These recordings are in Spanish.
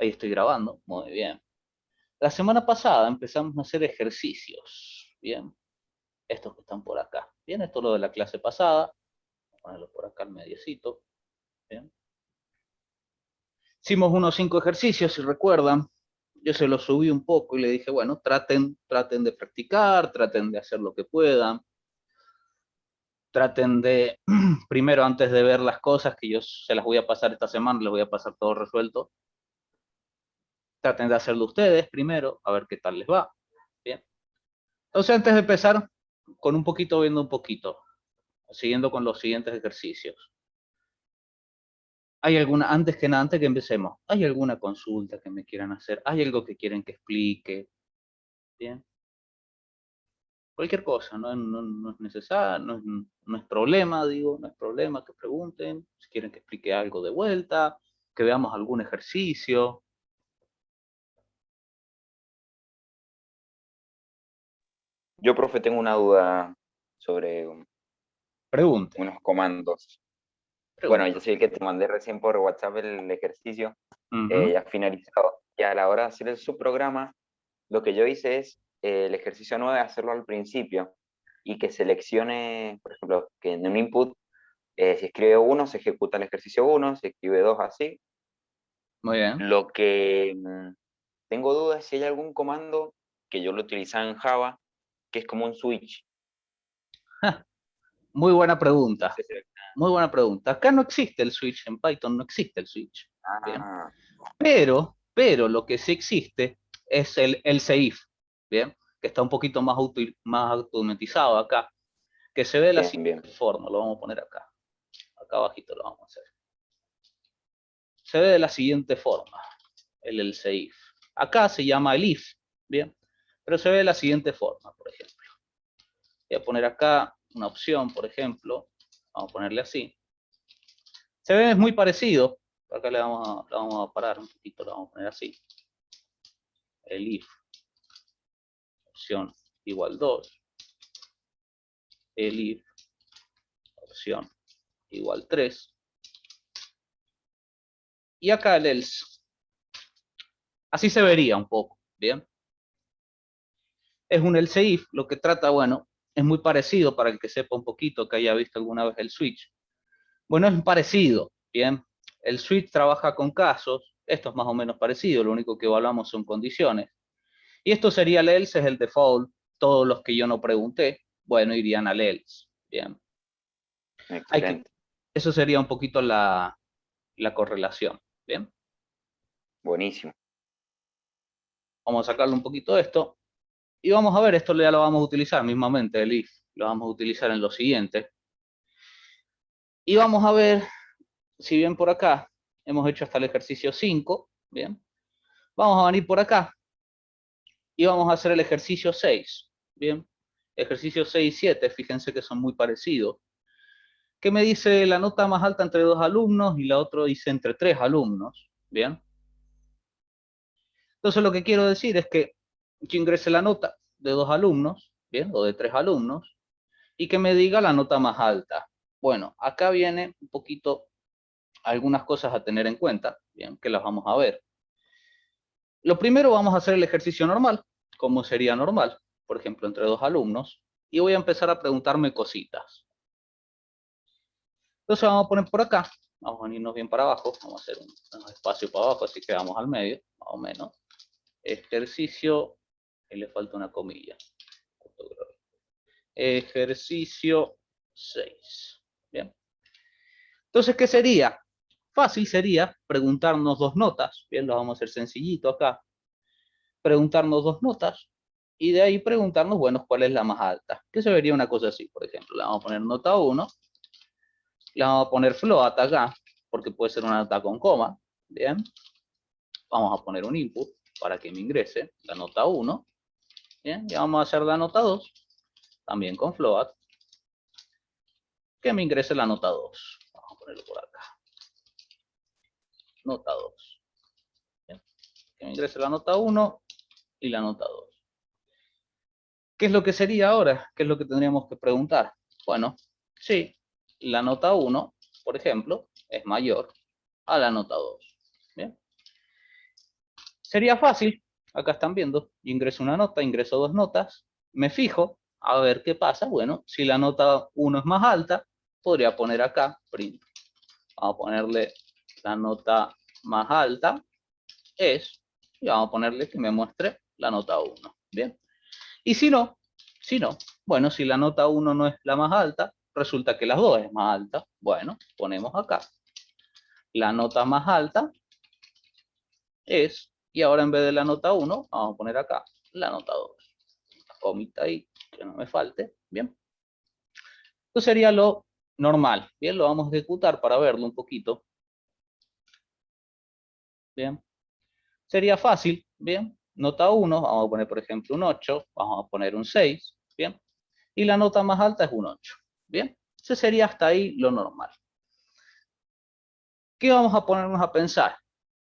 Ahí estoy grabando, muy bien. La semana pasada empezamos a hacer ejercicios, bien. Estos que están por acá. Bien, esto es lo de la clase pasada. Voy a ponerlo por acá al mediecito. Bien. Hicimos unos 5 ejercicios, si recuerdan. Yo se los subí un poco y le dije, bueno, traten de practicar, traten de hacer lo que puedan. Traten de, primero antes de ver las cosas, que yo se las voy a pasar esta semana, les voy a pasar todo resuelto. Traten de hacerlo ustedes primero, a ver qué tal les va. Bien. Entonces, antes de empezar, con un poquito, viendo un poquito, siguiendo con los siguientes ejercicios. ¿Hay alguna, antes que nada, antes que empecemos, hay alguna consulta que me quieran hacer? ¿Hay algo que quieren que explique? Bien. Cualquier cosa, no es necesario, no es problema, digo, no es problema que pregunten. Si quieren que explique algo de vuelta, que veamos algún ejercicio. Yo, profe, tengo una duda sobre Pregunte, unos comandos. Bueno, pregunte. yo soy el que te mandé recién por WhatsApp el ejercicio, Ujú. ya finalizado. Y a la hora de hacer el subprograma, lo que yo hice es el ejercicio 9 hacerlo al principio y que seleccione, por ejemplo, que en un input, si escribe 1, se ejecuta el ejercicio 1, si escribe 2, así. Muy bien. Lo que tengo dudas es si hay algún comando que yo lo utilizaba en Java, que es como un switch. Muy buena No pregunta. sé si... Muy buena pregunta. Acá no existe el switch, en Python no existe el switch. Bien. Ah, Pero lo que sí existe es el else if, ¿bien? Que está un poquito más automatizado acá, que se ve de la bien, bien. siguiente forma, lo vamos a poner acá. Acá abajito lo vamos a hacer. Se ve de la siguiente forma, el else if. Acá se llama el if, ¿bien? Pero se ve de la siguiente forma, por ejemplo. Voy a poner acá una opción, por ejemplo, vamos a ponerle así. Se ve muy parecido, acá le vamos a parar un poquito, lo vamos a poner así. El if, opción igual 2, el if, opción igual 3, y acá el else. Así se vería un poco, ¿bien? Es un else if, lo que trata, bueno, es muy parecido para el que sepa un poquito, que haya visto alguna vez el switch. Bueno, es parecido, ¿bien? El switch trabaja con casos, esto es más o menos parecido, lo único que evaluamos son condiciones. Y esto sería el else, es el default, todos los que yo no pregunté, bueno, irían al else, ¿bien? Excelente. Eso sería un poquito la correlación, ¿bien? Buenísimo. Vamos a sacarle un poquito de esto. Y vamos a ver, esto ya lo vamos a utilizar mismamente, el if, lo vamos a utilizar en lo siguiente. Y vamos a ver, si bien por acá hemos hecho hasta el ejercicio 5, bien, vamos a venir por acá y vamos a hacer el ejercicio 6, bien. Ejercicio 6 y 7, fíjense que son muy parecidos. Que me dice la nota más alta entre 2 alumnos y la otra dice entre 3 alumnos, bien. Entonces lo que quiero decir es que yo ingrese la nota de 2 alumnos, bien, o de 3 alumnos, y que me diga la nota más alta. Bueno, acá viene un poquito algunas cosas a tener en cuenta, bien, que las vamos a ver. Lo primero vamos a hacer el ejercicio normal, como sería normal, por ejemplo, entre 2 alumnos, y voy a empezar a preguntarme cositas. Entonces vamos a poner por acá, vamos a venirnos bien para abajo, vamos a hacer un espacio para abajo, así que vamos al medio, más o menos. Ejercicio, y le falta una comilla. Ejercicio 6. Bien. Entonces, ¿qué sería? Fácil sería preguntarnos 2 notas. Bien, lo vamos a hacer sencillito acá. Preguntarnos 2 notas y de ahí preguntarnos, bueno, cuál es la más alta. Que se vería una cosa así, por ejemplo. Le vamos a poner nota 1, le vamos a poner float acá, porque puede ser una nota con coma. Bien. Vamos a poner un input para que me ingrese la nota 1. Bien, y vamos a hacer la nota 2, también con float, que me ingrese la nota 2. Vamos a ponerlo por acá. Nota 2. Bien. Que me ingrese la nota 1 y la nota 2. ¿Qué es lo que sería ahora? ¿Qué es lo que tendríamos que preguntar? Bueno, sí, la nota 1, por ejemplo, es mayor a la nota 2. ¿Bien? Sería fácil, acá están viendo, ingreso una nota, ingreso dos notas, me fijo, a ver qué pasa. Bueno, si la nota 1 es más alta, podría poner acá, print. Vamos a ponerle la nota más alta es, y vamos a ponerle que me muestre la nota 1. Bien. Y si no, bueno, si la nota 1 no es la más alta, resulta que las 2 es más alta. Bueno, ponemos acá. La nota más alta es, y ahora en vez de la nota 1, vamos a poner acá la nota 2. Comita ahí, que no me falte. Bien. Esto sería lo normal. Bien, lo vamos a ejecutar para verlo un poquito. Bien. Sería fácil. Bien. Nota 1, vamos a poner por ejemplo un 8, vamos a poner un 6. Bien. Y la nota más alta es un 8. Bien. Ese sería hasta ahí lo normal. ¿Qué vamos a ponernos a pensar?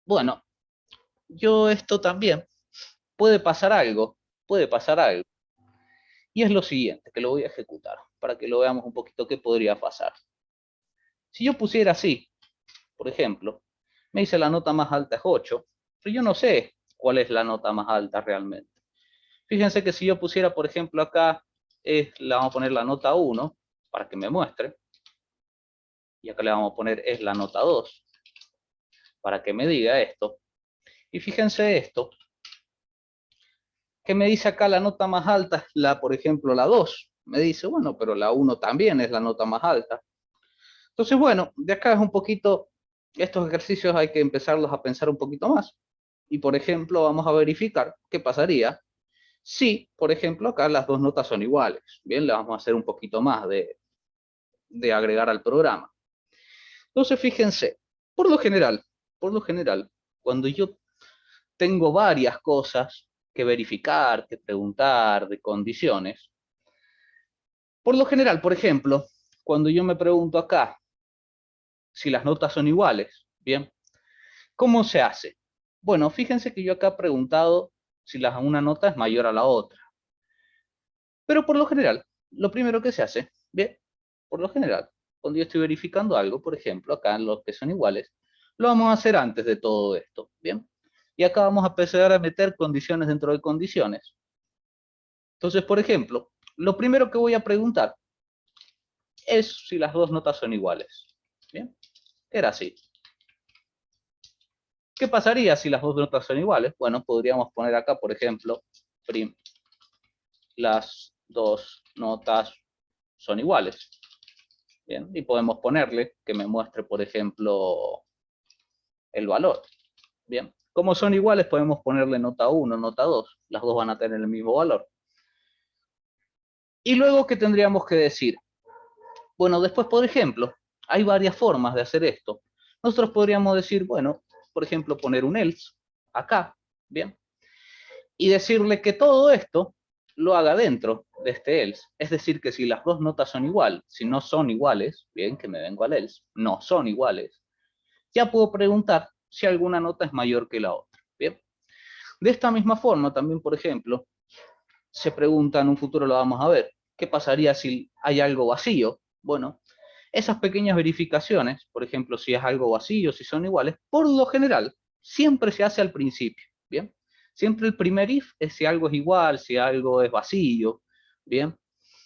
Bueno, yo esto también, puede pasar algo. Y es lo siguiente, que lo voy a ejecutar, para que lo veamos un poquito qué podría pasar. Si yo pusiera así, por ejemplo, me dice la nota más alta es 8, pero yo no sé cuál es la nota más alta realmente. Fíjense que si yo pusiera, por ejemplo, acá, vamos a poner la nota 1, para que me muestre, y acá le vamos a poner es la nota 2, para que me diga esto. Y fíjense esto, que me dice acá la nota más alta es la, por ejemplo, la 2. Me dice, bueno, pero la 1 también es la nota más alta. Entonces, bueno, de acá es un poquito, estos ejercicios hay que empezarlos a pensar un poquito más. Y, por ejemplo, vamos a verificar qué pasaría si, por ejemplo, acá las dos notas son iguales. Bien, le vamos a hacer un poquito más de agregar al programa. Entonces, fíjense, por lo general, cuando yo tengo varias cosas que verificar, que preguntar, de condiciones, por lo general, por ejemplo, cuando yo me pregunto acá si las notas son iguales, bien, ¿cómo se hace? Bueno, fíjense que yo acá he preguntado si una nota es mayor a la otra. Pero por lo general, lo primero que se hace, bien, por lo general, cuando yo estoy verificando algo, por ejemplo, acá en los que son iguales, lo vamos a hacer antes de todo esto, bien. Y acá vamos a empezar a meter condiciones dentro de condiciones. Entonces, por ejemplo, lo primero que voy a preguntar es si las dos notas son iguales. Bien, era así. ¿Qué pasaría si las dos notas son iguales? Bueno, podríamos poner acá, por ejemplo, prim, las dos notas son iguales. Bien, y podemos ponerle que me muestre, por ejemplo, el valor. Bien, como son iguales, podemos ponerle nota 1, nota 2. Las dos van a tener el mismo valor. Y luego, ¿qué tendríamos que decir? Bueno, después, por ejemplo, hay varias formas de hacer esto. Nosotros podríamos decir, bueno, por ejemplo, poner un else acá, ¿bien? Y decirle que todo esto lo haga dentro de este else. Es decir, que si las dos notas son iguales, si no son iguales, bien, que me vengo al else, no son iguales, ya puedo preguntar si alguna nota es mayor que la otra, ¿bien? De esta misma forma, también, por ejemplo, se pregunta, en un futuro lo vamos a ver, ¿qué pasaría si hay algo vacío? Bueno, esas pequeñas verificaciones, por ejemplo, si es algo vacío, si son iguales, por lo general, siempre se hace al principio, ¿bien? Siempre el primer if es si algo es igual, si algo es vacío, ¿bien?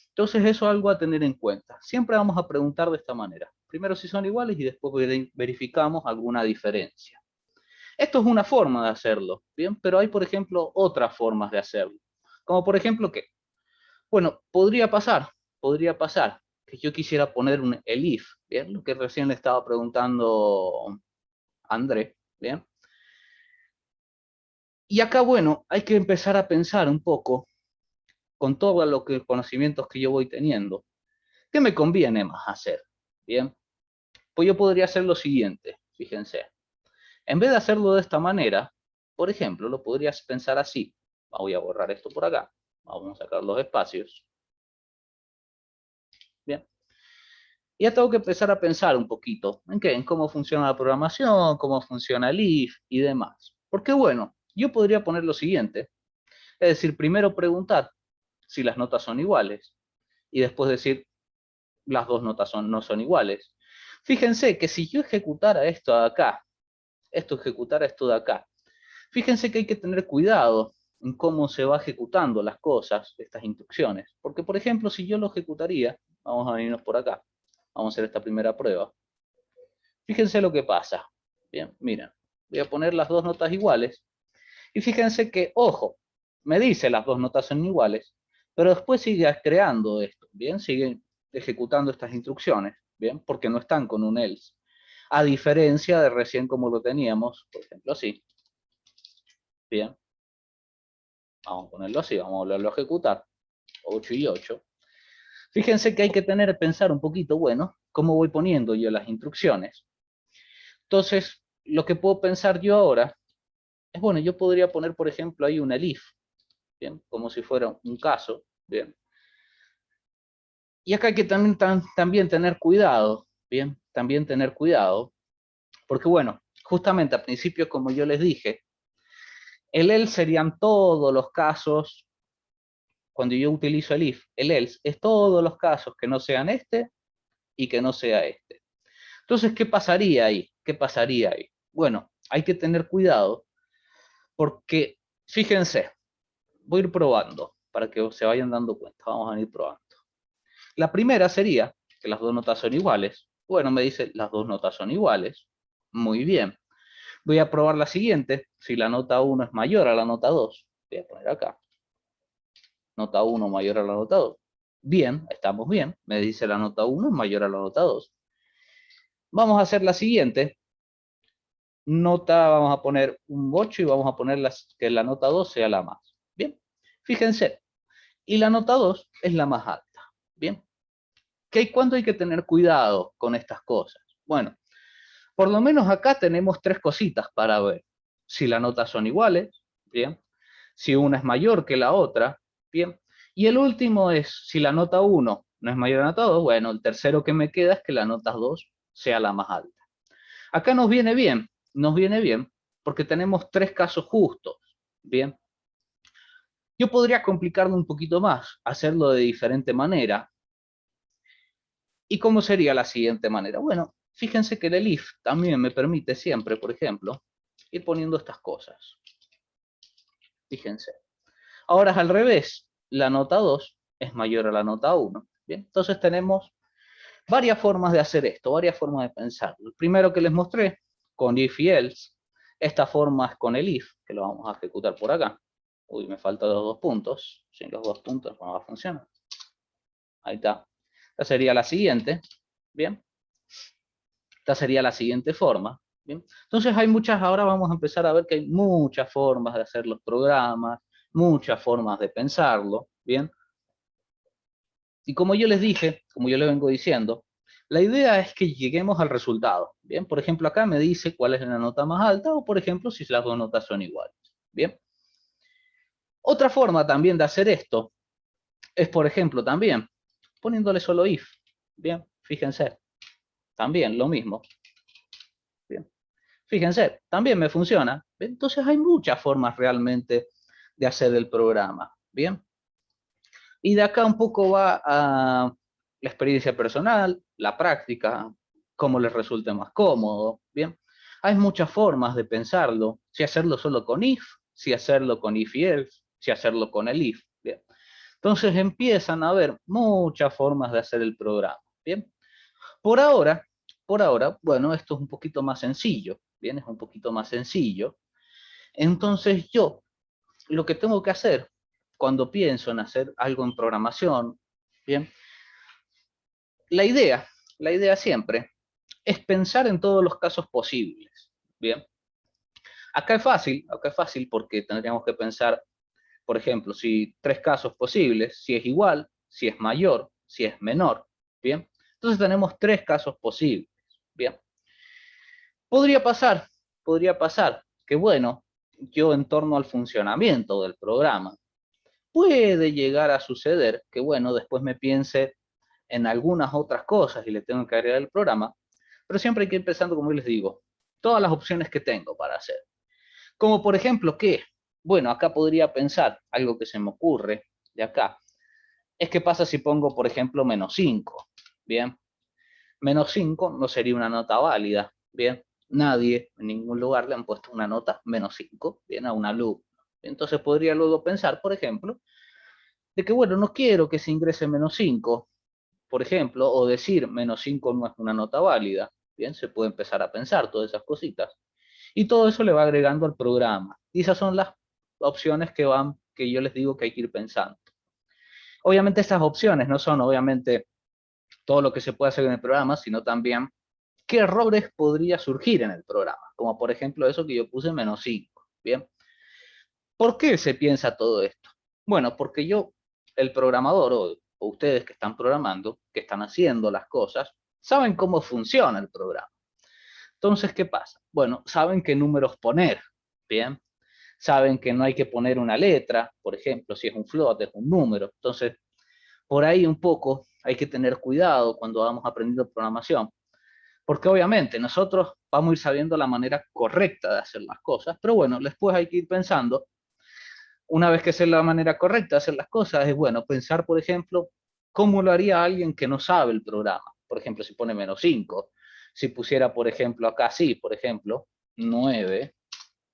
Entonces eso es algo a tener en cuenta. Siempre vamos a preguntar de esta manera. Primero si son iguales y después verificamos alguna diferencia. Esto es una forma de hacerlo, ¿bien? Pero hay, por ejemplo, otras formas de hacerlo. Como por ejemplo, ¿qué? Bueno, podría pasar que yo quisiera poner el if, ¿bien? Lo que recién le estaba preguntando André, ¿bien? Y acá, bueno, hay que empezar a pensar un poco, con todos los conocimientos que yo voy teniendo, ¿qué me conviene más hacer? ¿Bien? Pues yo podría hacer lo siguiente, fíjense. En vez de hacerlo de esta manera, por ejemplo, lo podrías pensar así. Voy a borrar esto por acá. Vamos a sacar los espacios. Bien. Ya tengo que empezar a pensar un poquito en qué, en cómo funciona la programación, cómo funciona el if y demás. Porque bueno, yo podría poner lo siguiente. Es decir, primero preguntar si las notas son iguales y después decir las dos notas no son iguales. Fíjense que si yo ejecutara esto de acá, ejecutara esto de acá, Fíjense que hay que tener cuidado en cómo se va ejecutando las cosas, estas instrucciones. Porque, por ejemplo, si yo lo ejecutaría, vamos a venirnos por acá, vamos a hacer esta primera prueba. Fíjense lo que pasa. Bien, miren, voy a poner las dos notas iguales. Y fíjense que, ojo, me dice las dos notas son iguales, pero después sigue creando esto, ¿bien? Sigue ejecutando estas instrucciones, ¿bien? Porque no están con un else. A diferencia de recién como lo teníamos, por ejemplo, así. Bien. Vamos a ponerlo así, vamos a volverlo a ejecutar. 8 y 8. Fíjense que hay que pensar un poquito, bueno, cómo voy poniendo yo las instrucciones. Entonces, lo que puedo pensar yo ahora es, bueno, yo podría poner, por ejemplo, ahí un elif, ¿bien? Como si fuera un caso, ¿bien? Y acá hay que también tener cuidado, ¿bien? También tener cuidado, porque bueno, justamente al principio, como yo les dije, el else serían todos los casos, cuando yo utilizo el if, el else es todos los casos que no sean este y que no sea este. Entonces, ¿qué pasaría ahí? ¿Qué pasaría ahí? Bueno, hay que tener cuidado porque, fíjense, voy a ir probando para que se vayan dando cuenta, vamos a ir probando. La primera sería que las dos notas son iguales. Bueno, me dice las dos notas son iguales. Muy bien. Voy a probar la siguiente. Si la nota 1 es mayor a la nota 2. Voy a poner acá. Nota 1 mayor a la nota 2. Bien, estamos bien. Me dice la nota 1 es mayor a la nota 2. Vamos a hacer la siguiente. Nota, vamos a poner un 8 y vamos a poner que la nota 2 sea la más. Bien. Fíjense. Y la nota 2 es la más alta. Bien. ¿Cuándo hay que tener cuidado con estas cosas? Bueno, por lo menos acá tenemos tres cositas para ver. Si las notas son iguales, bien. Si una es mayor que la otra, bien. Y el último es, si la nota 1 no es mayor a la nota 2, bueno, el tercero que me queda es que la nota 2 sea la más alta. Acá nos viene bien, porque tenemos tres casos justos, bien. Yo podría complicarlo un poquito más, hacerlo de diferente manera. ¿Y cómo sería la siguiente manera? Bueno, fíjense que el elif también me permite siempre, por ejemplo, ir poniendo estas cosas. Fíjense. Ahora es al revés. La nota 2 es mayor a la nota 1. Bien, entonces tenemos varias formas de hacer esto, varias formas de pensarlo. El primero que les mostré, con if y else. Esta forma es con el if, que lo vamos a ejecutar por acá. Uy, me faltan los dos puntos. Sin los dos puntos no va a funcionar. Ahí está. Esta sería la siguiente. Bien. Esta sería la siguiente forma. ¿Bien? Entonces hay muchas, ahora vamos a empezar a ver que hay muchas formas de hacer los programas, muchas formas de pensarlo, ¿bien? Y como yo les dije, como yo les vengo diciendo, la idea es que lleguemos al resultado, ¿bien? Por ejemplo, acá me dice cuál es la nota más alta, o por ejemplo, si las dos notas son iguales, ¿bien? Otra forma también de hacer esto es, por ejemplo, también poniéndole solo if, ¿bien? Fíjense, también lo mismo, ¿bien? Fíjense, también me funciona. Entonces hay muchas formas realmente de hacer el programa. Bien. Y de acá un poco va a la experiencia personal, la práctica, cómo les resulte más cómodo. Bien. Hay muchas formas de pensarlo. Si hacerlo solo con if, si hacerlo con if y else, si hacerlo con el if. Bien. Entonces empiezan a haber muchas formas de hacer el programa. Bien. Por ahora, bueno, esto es un poquito más sencillo, ¿bien? Es un poquito más sencillo. Entonces yo, lo que tengo que hacer cuando pienso en hacer algo en programación, ¿bien? La idea siempre es pensar en todos los casos posibles, ¿bien? Acá es fácil porque tendríamos que pensar, por ejemplo, si tres casos posibles, si es igual, si es mayor, si es menor, ¿bien? Entonces tenemos tres casos posibles, ¿bien? Podría pasar que, bueno, yo en torno al funcionamiento del programa, puede llegar a suceder que, bueno, después me piense en algunas otras cosas y le tengo que agregar el programa, pero siempre hay que ir pensando, como les digo, todas las opciones que tengo para hacer. Como por ejemplo que, bueno, acá podría pensar, algo que se me ocurre de acá, es qué pasa si pongo, por ejemplo, -5, ¿bien? -5 no sería una nota válida, ¿bien? nadie en ningún lugar le han puesto una nota -5, bien, a un alumno. Entonces podría luego pensar, por ejemplo, de que, bueno, no quiero que se ingrese -5, por ejemplo, o decir -5 no es una nota válida. Bien, se puede empezar a pensar todas esas cositas. Y todo eso le va agregando al programa. Y esas son las opciones que yo les digo que hay que ir pensando. Obviamente estas opciones no son, obviamente, todo lo que se puede hacer en el programa, sino también qué errores podría surgir en el programa. Como por ejemplo eso que yo puse -5. Bien. ¿Por qué se piensa todo esto? Bueno, porque el programador o ustedes que están programando, que están haciendo las cosas, saben cómo funciona el programa. Entonces, ¿qué pasa? Bueno, saben qué números poner, ¿bien? Saben que no hay que poner una letra, por ejemplo, si es un float, es un número. Entonces, por ahí un poco hay que tener cuidado cuando vamos aprendiendo programación, porque obviamente nosotros vamos a ir sabiendo la manera correcta de hacer las cosas, pero bueno, después hay que ir pensando, una vez que sé la manera correcta de hacer las cosas, es bueno pensar, por ejemplo, cómo lo haría alguien que no sabe el programa. Por ejemplo, si pone -5, si pusiera, por ejemplo, acá sí, por ejemplo, 9,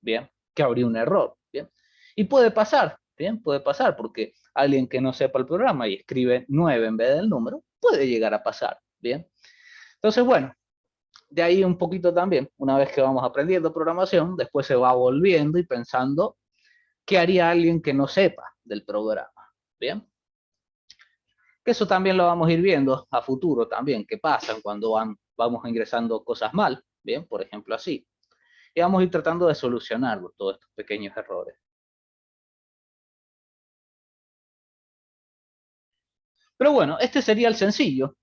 bien, que habría un error, bien. Y puede pasar, bien, puede pasar, porque alguien que no sepa el programa y escribe 9 en vez del número, puede llegar a pasar, bien. Entonces, bueno, de ahí un poquito también, una vez que vamos aprendiendo programación, después se va volviendo y pensando qué haría alguien que no sepa del programa, bien. Que eso también lo vamos a ir viendo a futuro también, qué pasa cuando vamos ingresando cosas mal, bien, por ejemplo así. Y vamos a ir tratando de solucionarlo, todos estos pequeños errores. Pero bueno, este sería el sencillo,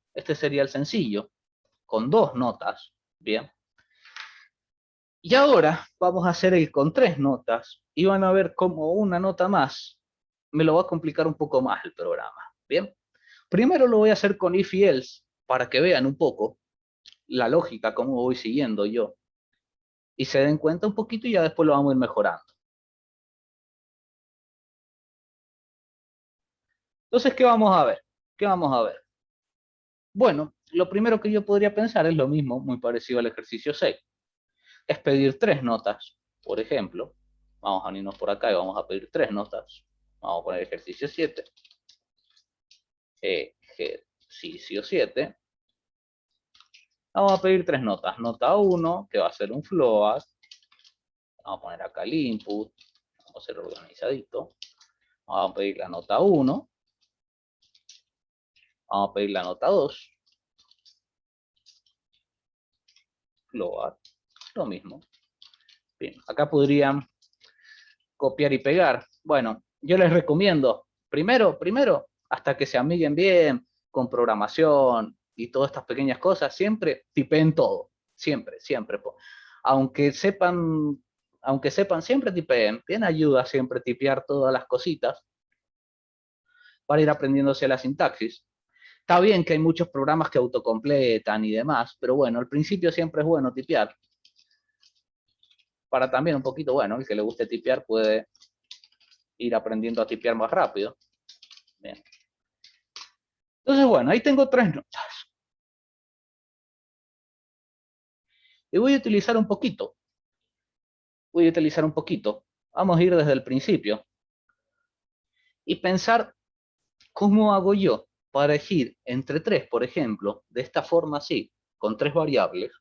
con 2 notas, bien. Y ahora vamos a hacer el con 3 notas, y van a ver cómo una nota más me lo va a complicar un poco más el programa, bien. Primero lo voy a hacer con if y else, para que vean un poco la lógica, cómo voy siguiendo yo, y se den cuenta un poquito y ya después lo vamos a ir mejorando. Entonces, ¿qué vamos a ver? ¿Qué vamos a ver? Bueno, lo primero que yo podría pensar es lo mismo, muy parecido al ejercicio 6. Es pedir 3 notas, por ejemplo. Vamos a unirnos por acá y vamos a pedir 3 notas. Vamos a poner ejercicio 7. Ejercicio 7. Vamos a pedir 3 notas. Nota 1, que va a ser un float. Vamos a poner acá el input. Vamos a hacer organizadito. Vamos a pedir la nota 1. Vamos a pedir la nota 2. Float. Lo mismo. Bien, acá podrían copiar y pegar. Bueno, yo les recomiendo, primero, hasta que se amiguen bien con programación y todas estas pequeñas cosas, siempre tipeen todo. Siempre. Aunque sepan, siempre tipeen. Bien ayuda siempre tipear todas las cositas para ir aprendiéndose la sintaxis. Está bien que hay muchos programas que autocompletan y demás, pero bueno, al principio siempre es bueno tipear. Para también un poquito, bueno, el que le guste tipear puede ir aprendiendo a tipear más rápido. Bien. Entonces, bueno, ahí tengo 3 notas. Y voy a utilizar un poquito. Vamos a ir desde el principio. Y pensar cómo hago yo para elegir entre 3, por ejemplo, de esta forma así, con 3 variables,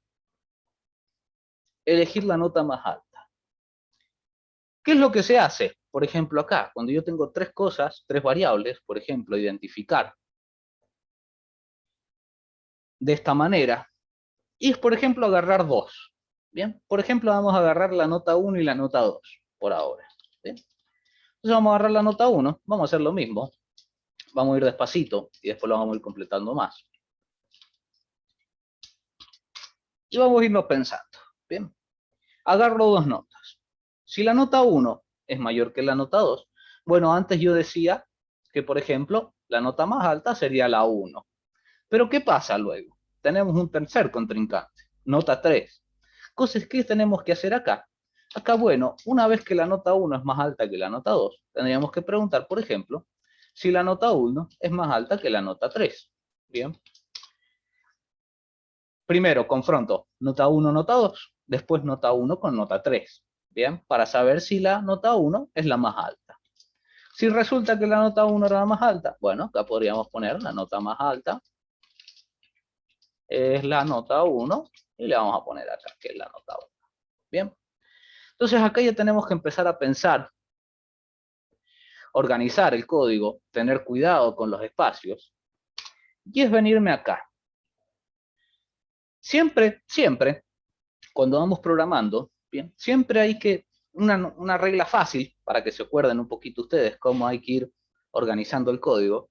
elegir la nota más alta. ¿Qué es lo que se hace? Por ejemplo, acá, cuando yo tengo 3 cosas, 3 variables, por ejemplo, identificar de esta manera, y es, por ejemplo, agarrar 2. Bien, por ejemplo, vamos a agarrar la nota 1 y la nota 2 por ahora. ¿Bien? Entonces vamos a agarrar la nota 1, vamos a hacer lo mismo. Vamos a ir despacito y después lo vamos a ir completando más. Y vamos a irnos pensando. Bien, agarro 2 notas. Si la nota 1 es mayor que la nota 2, bueno, antes yo decía que, por ejemplo, la nota más alta sería la 1. Pero ¿qué pasa luego? Tenemos un tercer contrincante, nota 3. Entonces, ¿qué tenemos que hacer acá? Acá, bueno, una vez que la nota 1 es más alta que la nota 2, tendríamos que preguntar, por ejemplo, si la nota 1 es más alta que la nota 3. Bien. Primero, confronto. Nota 1, nota 2. después nota 1 con nota 3, ¿bien? Para saber si la nota 1 es la más alta. Si resulta que la nota 1 era la más alta, bueno, acá podríamos poner la nota más alta es la nota 1 y le vamos a poner acá que es la nota 1. Bien. Entonces acá ya tenemos que empezar a pensar, organizar el código, tener cuidado con los espacios. Y es venirme acá. Siempre, cuando vamos programando, bien, siempre hay que, una regla fácil, para que se acuerden un poquito ustedes cómo hay que ir organizando el código,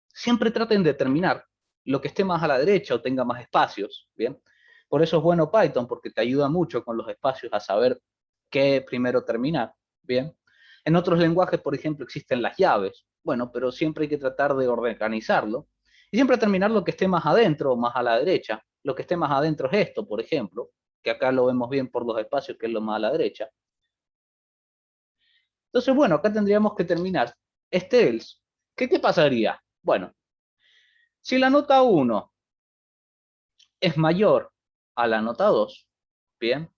siempre traten de terminar lo que esté más a la derecha o tenga más espacios, ¿bien? Por eso es bueno Python, porque te ayuda mucho con los espacios a saber qué primero terminar, ¿bien? En otros lenguajes, por ejemplo, existen las llaves, bueno, pero siempre hay que tratar de organizarlo y siempre terminar lo que esté más adentro o más a la derecha. Lo que esté más adentro es esto, por ejemplo, que acá lo vemos bien por los espacios, que es lo más a la derecha. Entonces, bueno, acá tendríamos que terminar este else. ¿Qué pasaría? Bueno, si la nota 1 es mayor a la nota 2, bien,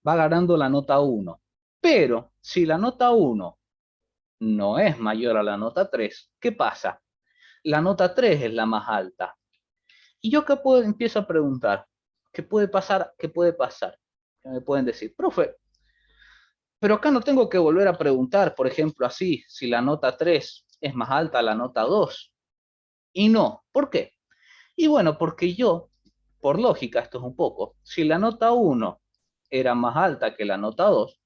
va ganando la nota 1. Pero si la nota 1 no es mayor a la nota 3, ¿qué pasa? La nota 3 es la más alta. Y yo acá empiezo a preguntar, ¿qué puede pasar? ¿Qué puede pasar? ¿Qué me pueden decir? Profe, pero acá no tengo que volver a preguntar, por ejemplo, así, si la nota 3 es más alta a la nota 2. Y no, ¿por qué? Y bueno, porque yo, por lógica, esto es un poco, si la nota 1 era más alta que la nota 2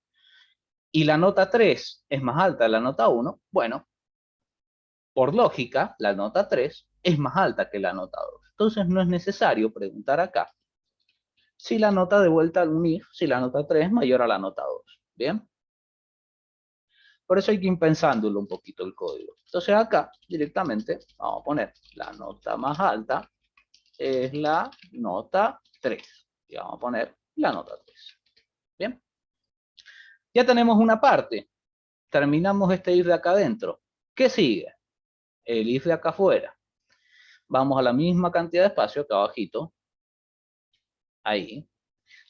y la nota 3 es más alta que la nota 1, bueno, por lógica, la nota 3 es más alta que la nota 2. Entonces no es necesario preguntar acá si la nota de vuelta al unir, si la nota 3 es mayor a la nota 2. ¿Bien? Por eso hay que ir pensándolo un poquito el código. Entonces acá directamente vamos a poner la nota más alta es la nota 3. Y vamos a poner la nota 3. ¿Bien? Ya tenemos una parte. Terminamos este if de acá adentro. ¿Qué sigue? El if de acá afuera. Vamos a la misma cantidad de espacio acá abajito. Ahí.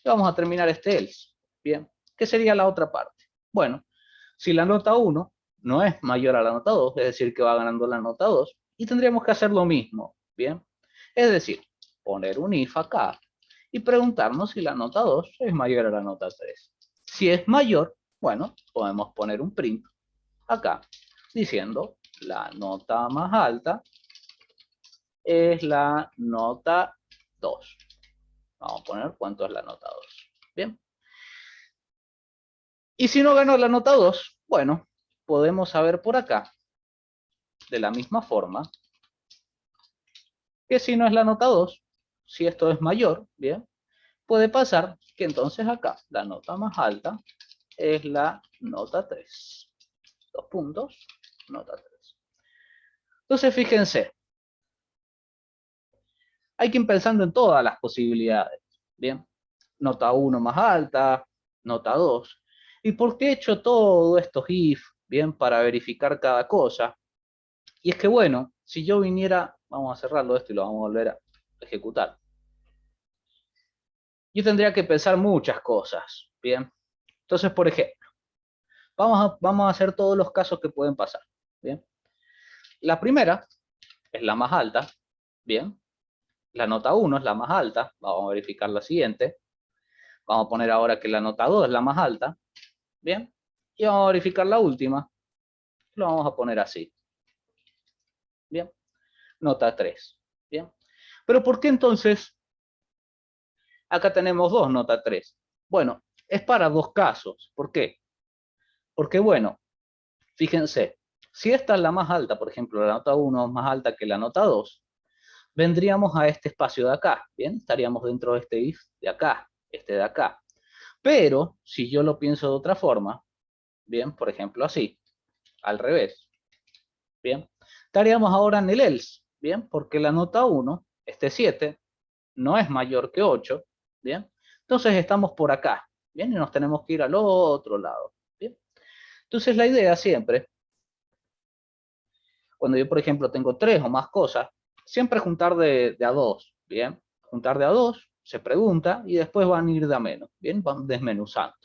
Y vamos a terminar este else. Bien. ¿Qué sería la otra parte? Bueno, si la nota 1 no es mayor a la nota 2, es decir, que va ganando la nota 2, y tendríamos que hacer lo mismo. Bien. Es decir, poner un if acá y preguntarnos si la nota 2 es mayor a la nota 3. Si es mayor, bueno, podemos poner un print acá diciendo la nota más alta es la nota 2. Vamos a poner cuánto es la nota 2. Bien. Y si no ganó la nota 2, bueno, podemos saber por acá, de la misma forma, que si no es la nota 2, si esto es mayor, bien, puede pasar que entonces acá la nota más alta es la nota 3. 2 puntos, nota 3. Entonces, fíjense, hay que ir pensando en todas las posibilidades, bien. Nota 1 más alta, nota 2. ¿Y por qué he hecho todo estos if, bien, para verificar cada cosa? Y es que, bueno, si yo viniera, vamos a cerrarlo esto y lo vamos a volver a ejecutar. Yo tendría que pensar muchas cosas, bien. Entonces, por ejemplo, vamos a hacer todos los casos que pueden pasar, bien. La primera es la más alta, bien. La nota 1 es la más alta, vamos a verificar la siguiente. Vamos a poner ahora que la nota 2 es la más alta, bien. Y vamos a verificar la última, lo vamos a poner así, bien. Nota 3, bien. Pero ¿por qué entonces acá tenemos dos nota 3? Bueno, es para dos casos. ¿Por qué? Porque, bueno, fíjense, si esta es la más alta, por ejemplo, la nota 1 es más alta que la nota 2, vendríamos a este espacio de acá, ¿bien? Estaríamos dentro de este if de acá, este de acá. Pero, si yo lo pienso de otra forma, ¿bien? Por ejemplo, así, al revés, ¿bien? Estaríamos ahora en el else, ¿bien? Porque la nota 1, este 7, no es mayor que 8, ¿bien? Entonces estamos por acá, ¿bien? Y nos tenemos que ir al otro lado, ¿bien? Entonces la idea siempre, cuando yo, por ejemplo, tengo 3 o más cosas, siempre juntar de a 2, ¿bien? Juntar de a 2 Se pregunta y después van a ir de a menos, bien, van desmenuzando.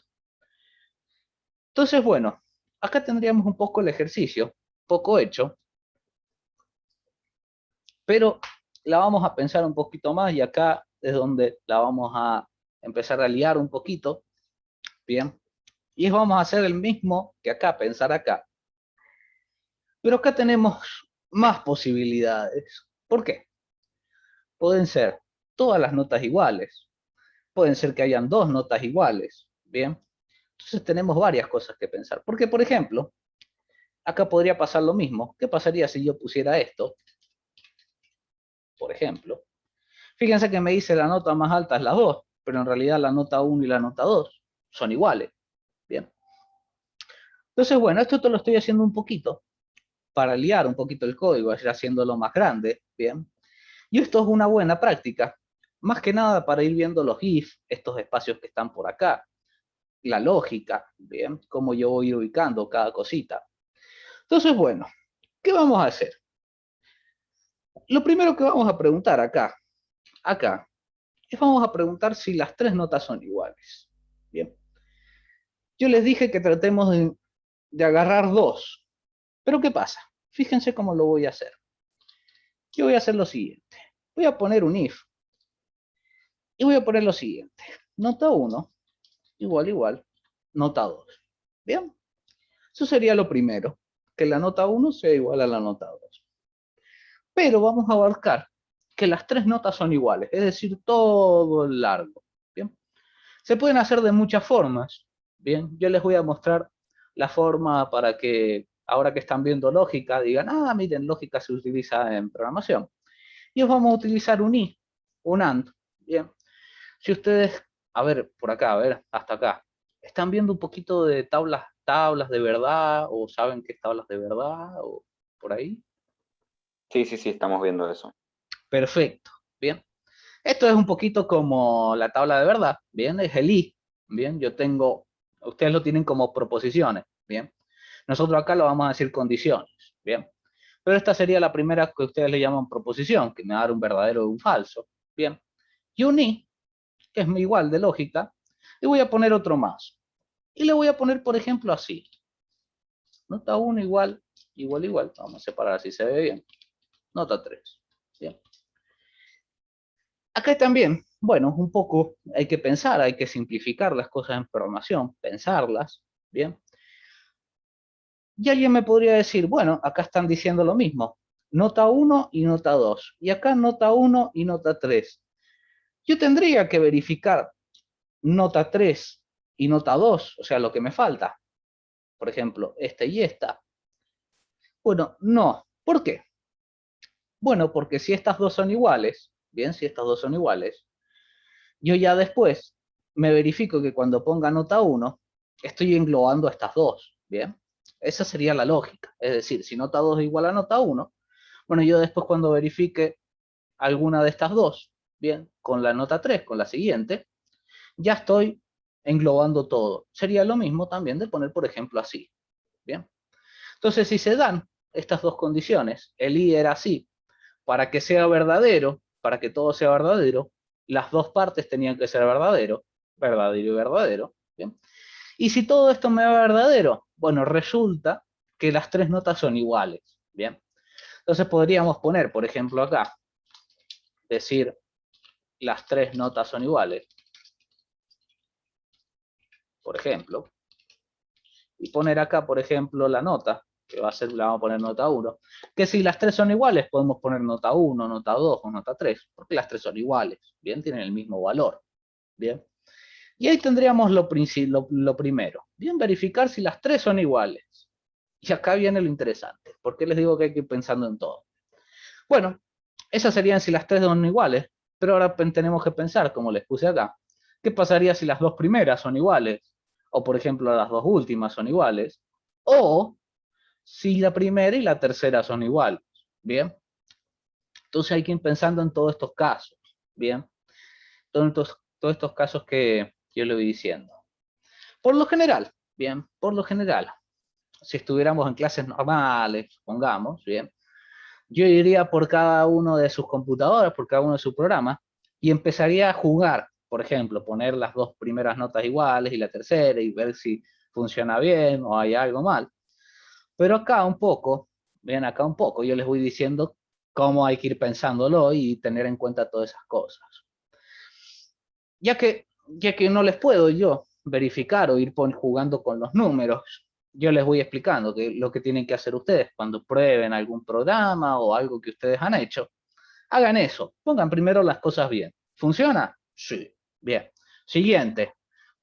Entonces, bueno, acá tendríamos un poco el ejercicio, poco hecho, pero la vamos a pensar un poquito más y acá es donde la vamos a empezar a liar un poquito, bien, y vamos a hacer el mismo que acá, pensar acá. Pero acá tenemos más posibilidades. ¿Por qué? Pueden ser todas las notas iguales, pueden ser que hayan dos notas iguales, bien. Entonces tenemos varias cosas que pensar. Porque, por ejemplo, acá podría pasar lo mismo. ¿Qué pasaría si yo pusiera esto? Por ejemplo. Fíjense que me dice la nota más alta es la 2, pero en realidad la nota 1 y la nota 2 son iguales. Bien. Entonces, bueno, esto te lo estoy haciendo un poquito para liar un poquito el código, ir haciéndolo más grande. Bien. Y esto es una buena práctica, más que nada para ir viendo los if, estos espacios que están por acá, la lógica, bien, cómo yo voy ubicando cada cosita. Entonces, bueno, ¿qué vamos a hacer? Lo primero que vamos a preguntar acá, es vamos a preguntar si las tres notas son iguales. Bien. Yo les dije que tratemos de agarrar dos. Pero ¿qué pasa? Fíjense cómo lo voy a hacer. Yo voy a hacer lo siguiente. Voy a poner un if. Y voy a poner lo siguiente. Nota 1, igual, nota 2. Bien. Eso sería lo primero. Que la nota 1 sea igual a la nota 2. Pero vamos a abarcar que las tres notas son iguales. Es decir, todo el largo. Bien. Se pueden hacer de muchas formas. Bien, yo les voy a mostrar la forma para que ahora que están viendo lógica digan, ah, miren, lógica se utiliza en programación. Y os vamos a utilizar un i, un and. Bien, si ustedes, a ver, por acá, a ver, hasta acá, están viendo un poquito de tablas de verdad, o saben qué es tablas de verdad, o por ahí. Sí, sí, sí, estamos viendo eso. Perfecto, bien. Esto es un poquito como la tabla de verdad, bien, es el i, bien, yo tengo, ustedes lo tienen como proposiciones, bien. Nosotros acá lo vamos a decir condiciones, bien. Pero esta sería la primera que ustedes le llaman proposición, que me va a dar un verdadero o un falso, bien. Y un i, que es igual de lógica, y voy a poner otro más. Y le voy a poner, por ejemplo, así. Nota 1 igual, vamos a separar así se ve bien. Nota 3, bien. Acá también, bueno, un poco hay que pensar, hay que simplificar las cosas en programación, pensarlas, ¿bien? Y alguien me podría decir, bueno, acá están diciendo lo mismo, nota 1 y nota 2, y acá nota 1 y nota 3. Yo tendría que verificar nota 3 y nota 2, o sea, lo que me falta. Por ejemplo, esta y esta. Bueno, no. ¿Por qué? Bueno, porque si estas dos son iguales, bien, si estas dos son iguales, yo ya después me verifico que cuando ponga nota 1, estoy englobando a estas dos, ¿bien? Esa sería la lógica. Es decir, si nota 2 es igual a nota 1, bueno, yo después cuando verifique alguna de estas dos, ¿bien? Con la nota 3, con la siguiente, ya estoy englobando todo. Sería lo mismo también de poner, por ejemplo, así, ¿bien? Entonces, si se dan estas dos condiciones, el i era así, para que sea verdadero, para que todo sea verdadero, las dos partes tenían que ser verdadero y verdadero. ¿Bien? Y si todo esto me va verdadero, bueno, resulta que las tres notas son iguales. Bien. Entonces podríamos poner, por ejemplo, acá, decir las tres notas son iguales, por ejemplo, y poner acá, por ejemplo, la nota, que va a ser, la vamos a poner nota 1, que si las tres son iguales, podemos poner nota 1, nota 2 o nota 3, porque las tres son iguales, ¿bien? Tienen el mismo valor, ¿bien? Y ahí tendríamos lo primero, bien, verificar si las tres son iguales. Y acá viene lo interesante, ¿por qué les digo que hay que ir pensando en todo? Bueno, esas serían si las tres son iguales, pero ahora tenemos que pensar, como les puse acá, ¿qué pasaría si las dos primeras son iguales? O por ejemplo, las dos últimas son iguales, o si la primera y la tercera son iguales, ¿bien? Entonces hay que ir pensando en todos estos casos, ¿bien? Todos estos casos que yo le voy diciendo. Por lo general, bien, por lo general, si estuviéramos en clases normales, supongamos, bien, yo iría por cada uno de sus computadoras, por cada uno de sus programas, y empezaría a jugar, por ejemplo, poner las dos primeras notas iguales y la tercera y ver si funciona bien o hay algo mal. Pero acá un poco, ven acá un poco, yo les voy diciendo cómo hay que ir pensándolo y tener en cuenta todas esas cosas. Ya que no les puedo yo verificar o ir jugando con los números, yo les voy explicando lo que tienen que hacer ustedes cuando prueben algún programa o algo que ustedes han hecho. Hagan eso, pongan primero las cosas bien. ¿Funciona? Sí, bien. Siguiente,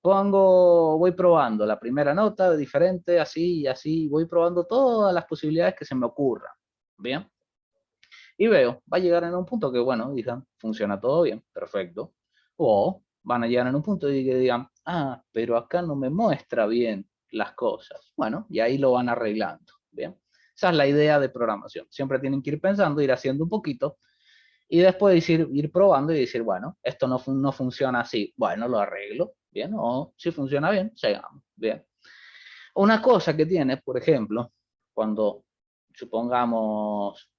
voy probando la primera nota diferente, así y así, voy probando todas las posibilidades que se me ocurran. Bien. Y veo, va a llegar en un punto que, bueno, digan, funciona todo bien, perfecto. O van a llegar en un punto y que digan, ah, pero acá no me muestra bien las cosas. Bueno, y ahí lo van arreglando. Bien. Esa es la idea de programación. Siempre tienen que ir pensando, ir haciendo un poquito y después ir probando y decir, bueno, esto no funciona así, bueno, lo arreglo, bien, o si funciona bien, sigamos, bien. Una cosa que tiene, por ejemplo, cuando supongamos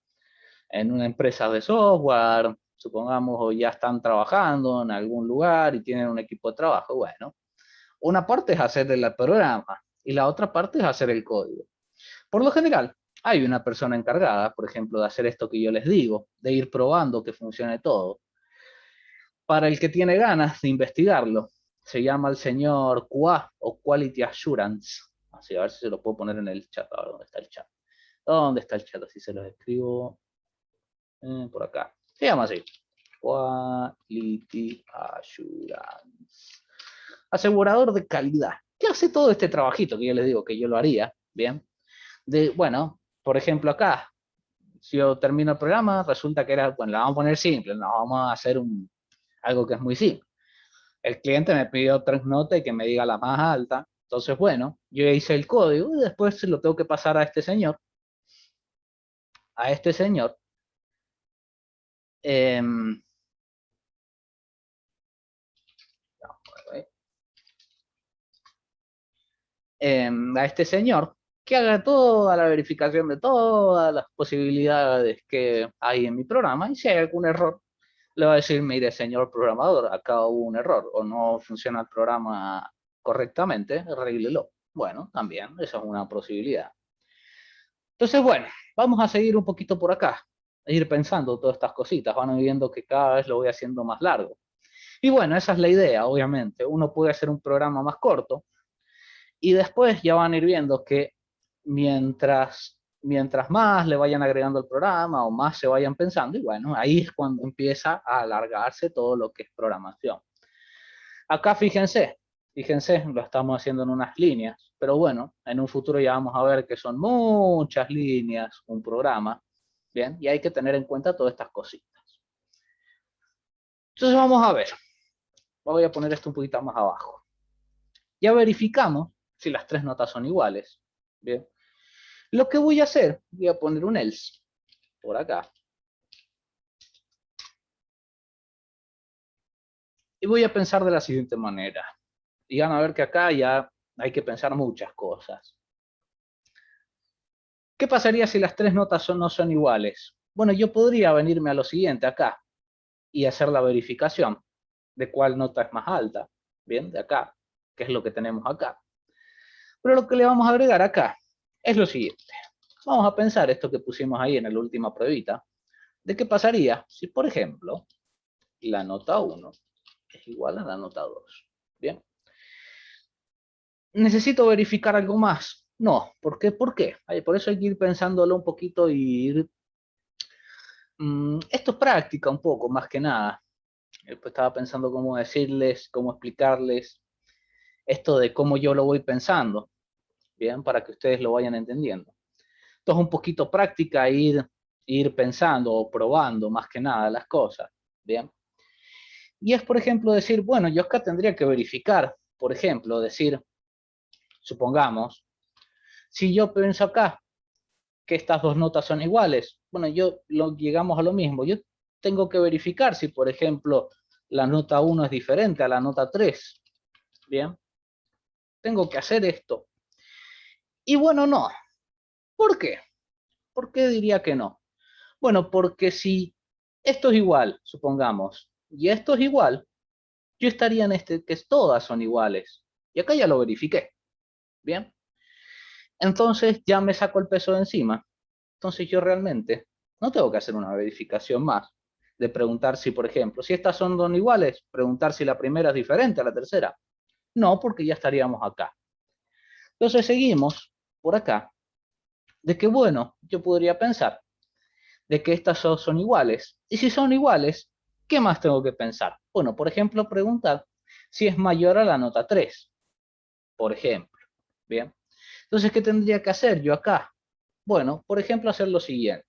en una empresa de software, supongamos o ya están trabajando en algún lugar y tienen un equipo de trabajo, bueno, una parte es hacer el programa y la otra parte es hacer el código. Por lo general, hay una persona encargada, por ejemplo, de hacer esto que yo les digo, de ir probando que funcione todo. Para el que tiene ganas de investigarlo, se llama el señor QA o Quality Assurance. Así, a ver si se lo puedo poner en el chat. A ver, ¿dónde está el chat? ¿Dónde está el chat? Así se los escribo. Por acá. Se llama así. Quality Assurance. Asegurador de calidad. ¿Qué hace todo este trabajito que yo les digo que yo lo haría? Bien. Bueno, por ejemplo acá, si yo termino el programa, resulta que era, bueno, la vamos a poner simple, no vamos a hacer algo que es muy simple. El cliente me pidió 3 notas y que me diga la más alta. Entonces, bueno, yo hice el código y después se lo tengo que pasar a este señor. A este señor. Eh, a este señor que haga toda la verificación de todas las posibilidades que hay en mi programa y si hay algún error, le va a decir, mire, señor programador, acá hubo un error o no funciona el programa correctamente, arréglelo. Bueno, también, esa es una posibilidad. Entonces, bueno, vamos a seguir un poquito por acá, a ir pensando todas estas cositas, van viendo que cada vez lo voy haciendo más largo. Y bueno, esa es la idea, obviamente. Uno puede hacer un programa más corto y después ya van a ir viendo que mientras más le vayan agregando al programa o más se vayan pensando, y bueno, ahí es cuando empieza a alargarse todo lo que es programación. Acá fíjense, lo estamos haciendo en unas líneas, pero bueno, en un futuro ya vamos a ver que son muchas líneas un programa, ¿bien? Y hay que tener en cuenta todas estas cositas. Entonces vamos a ver, voy a poner esto un poquito más abajo. Ya verificamos si las 3 notas son iguales, ¿bien? Lo que voy a hacer, voy a poner un else por acá. Y voy a pensar de la siguiente manera. Y van a ver que acá ya hay que pensar muchas cosas. ¿Qué pasaría si las 3 notas no son iguales? Bueno, yo podría venirme a lo siguiente acá y hacer la verificación de cuál nota es más alta. Bien, de acá, que es lo que tenemos acá. Pero lo que le vamos a agregar acá es lo siguiente. Vamos a pensar esto que pusimos ahí en la última pruebita, de qué pasaría si, por ejemplo, la nota 1 es igual a la nota 2. Bien. ¿Necesito verificar algo más? No. ¿Por qué? ¿Por qué? Por eso hay que ir pensándolo un poquito y ir... esto es práctica un poco, más que nada. Pues estaba pensando cómo decirles, cómo explicarles esto de cómo yo lo voy pensando, ¿bien? Para que ustedes lo vayan entendiendo. Entonces, un poquito práctica, ir pensando o probando más que nada las cosas, ¿bien? Y es, por ejemplo, decir, bueno, yo acá tendría que verificar, por ejemplo, decir, supongamos, si yo pienso acá que estas 2 notas son iguales, bueno, llegamos a lo mismo. Yo tengo que verificar si, por ejemplo, la nota 1 es diferente a la nota 3, ¿bien? Tengo que hacer esto. Y bueno, no. ¿Por qué? ¿Por qué diría que no? Bueno, porque si esto es igual, supongamos, y esto es igual, yo estaría en este que todas son iguales. Y acá ya lo verifiqué. Bien. Entonces ya me saco el peso de encima. Entonces yo realmente no tengo que hacer una verificación más de preguntar si, por ejemplo, si estas son iguales, preguntar si la primera es diferente a la tercera. No, porque ya estaríamos acá. Entonces seguimos por acá, de que bueno, yo podría pensar de que estas dos son iguales. Y si son iguales, ¿qué más tengo que pensar? Bueno, por ejemplo, preguntar si es mayor a la nota 3, por ejemplo. Bien. Entonces, ¿qué tendría que hacer yo acá? Bueno, por ejemplo, hacer lo siguiente.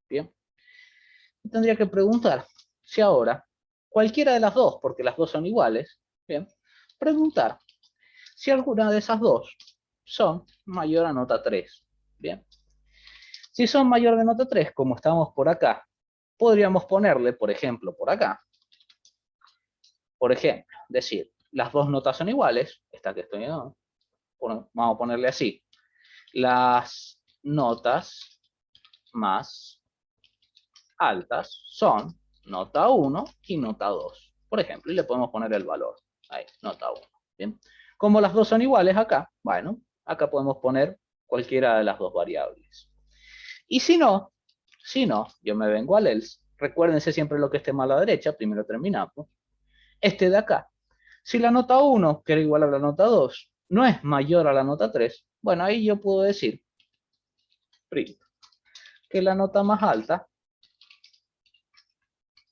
Bien. Tendría que preguntar si ahora cualquiera de las dos, porque las dos son iguales, bien, preguntar si alguna de esas dos son mayor a nota 3. Bien. Si son mayor de nota 3, como estamos por acá, podríamos ponerle, por ejemplo, por acá, por ejemplo, decir, las dos notas son iguales, esta que estoy, ¿no? Vamos a ponerle así, las notas más altas son nota 1 y nota 2, por ejemplo, y le podemos poner el valor, ahí, nota 1, ¿bien? Como las dos son iguales acá, bueno, acá podemos poner cualquiera de las dos variables. Y si no, yo me vengo al else, recuérdense siempre lo que esté mal a la derecha, primero terminamos, este de acá. Si la nota 1, que era igual a la nota 2, no es mayor a la nota 3, bueno, ahí yo puedo decir print, que la nota más alta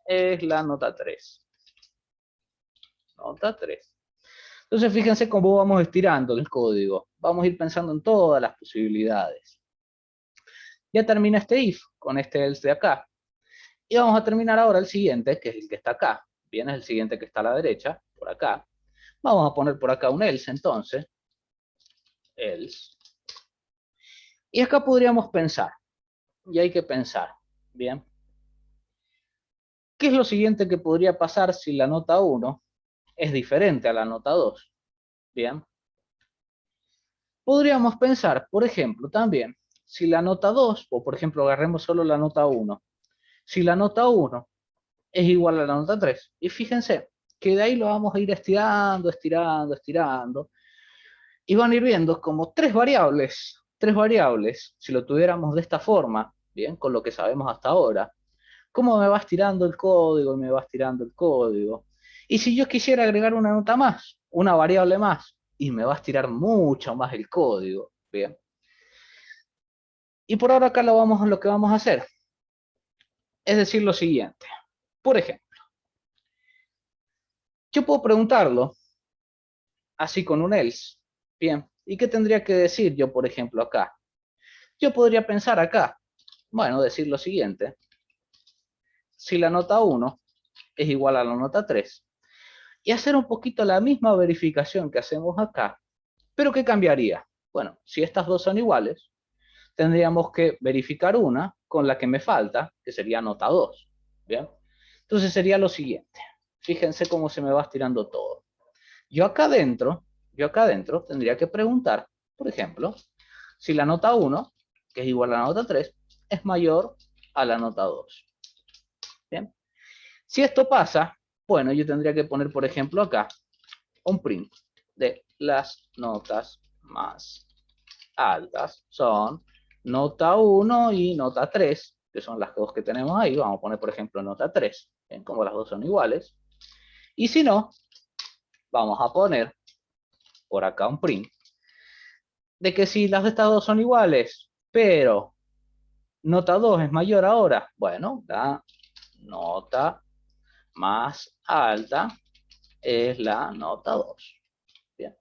es la nota 3. Nota 3. Entonces, fíjense cómo vamos estirando el código. Vamos a ir pensando en todas las posibilidades. Ya termina este if con este else de acá. Y vamos a terminar ahora el siguiente, que es el que está acá. Bien, es el siguiente que está a la derecha, por acá. Vamos a poner por acá un else, entonces. Else. Y acá podríamos pensar. Y hay que pensar. Bien. ¿Qué es lo siguiente que podría pasar si la nota 1 es diferente a la nota 2? Bien. Podríamos pensar, por ejemplo, también, si la nota 2, o por ejemplo, agarremos solo la nota 1, si la nota 1 es igual a la nota 3, y fíjense que de ahí lo vamos a ir estirando, estirando, estirando, y van a ir viendo como tres variables, si lo tuviéramos de esta forma, bien, con lo que sabemos hasta ahora, cómo me va estirando el código y me va estirando el código. Y si yo quisiera agregar una nota más, una variable más, y me va a estirar mucho más el código, bien. Y por ahora acá lo que vamos a hacer es decir lo siguiente. Por ejemplo, yo puedo preguntarlo así con un else. Bien, ¿y qué tendría que decir yo, por ejemplo, acá? Yo podría pensar acá, bueno, decir lo siguiente. Si la nota 1 es igual a la nota 3, y hacer un poquito la misma verificación que hacemos acá, pero ¿qué cambiaría? Bueno, si estas dos son iguales, tendríamos que verificar una con la que me falta, que sería nota 2. ¿Bien? Entonces sería lo siguiente. Fíjense cómo se me va estirando todo. Yo acá adentro tendría que preguntar, por ejemplo, si la nota 1, que es igual a la nota 3, es mayor a la nota 2. ¿Bien? Si esto pasa, bueno, yo tendría que poner, por ejemplo, acá un print de las notas más altas son nota 1 y nota 3, que son las dos que tenemos ahí. Vamos a poner, por ejemplo, nota 3, ¿ven? Como las dos son iguales. Y si no, vamos a poner por acá un print de que si las de estas dos son iguales, pero nota 2 es mayor ahora, bueno, la nota más alta es la nota 2. Bien,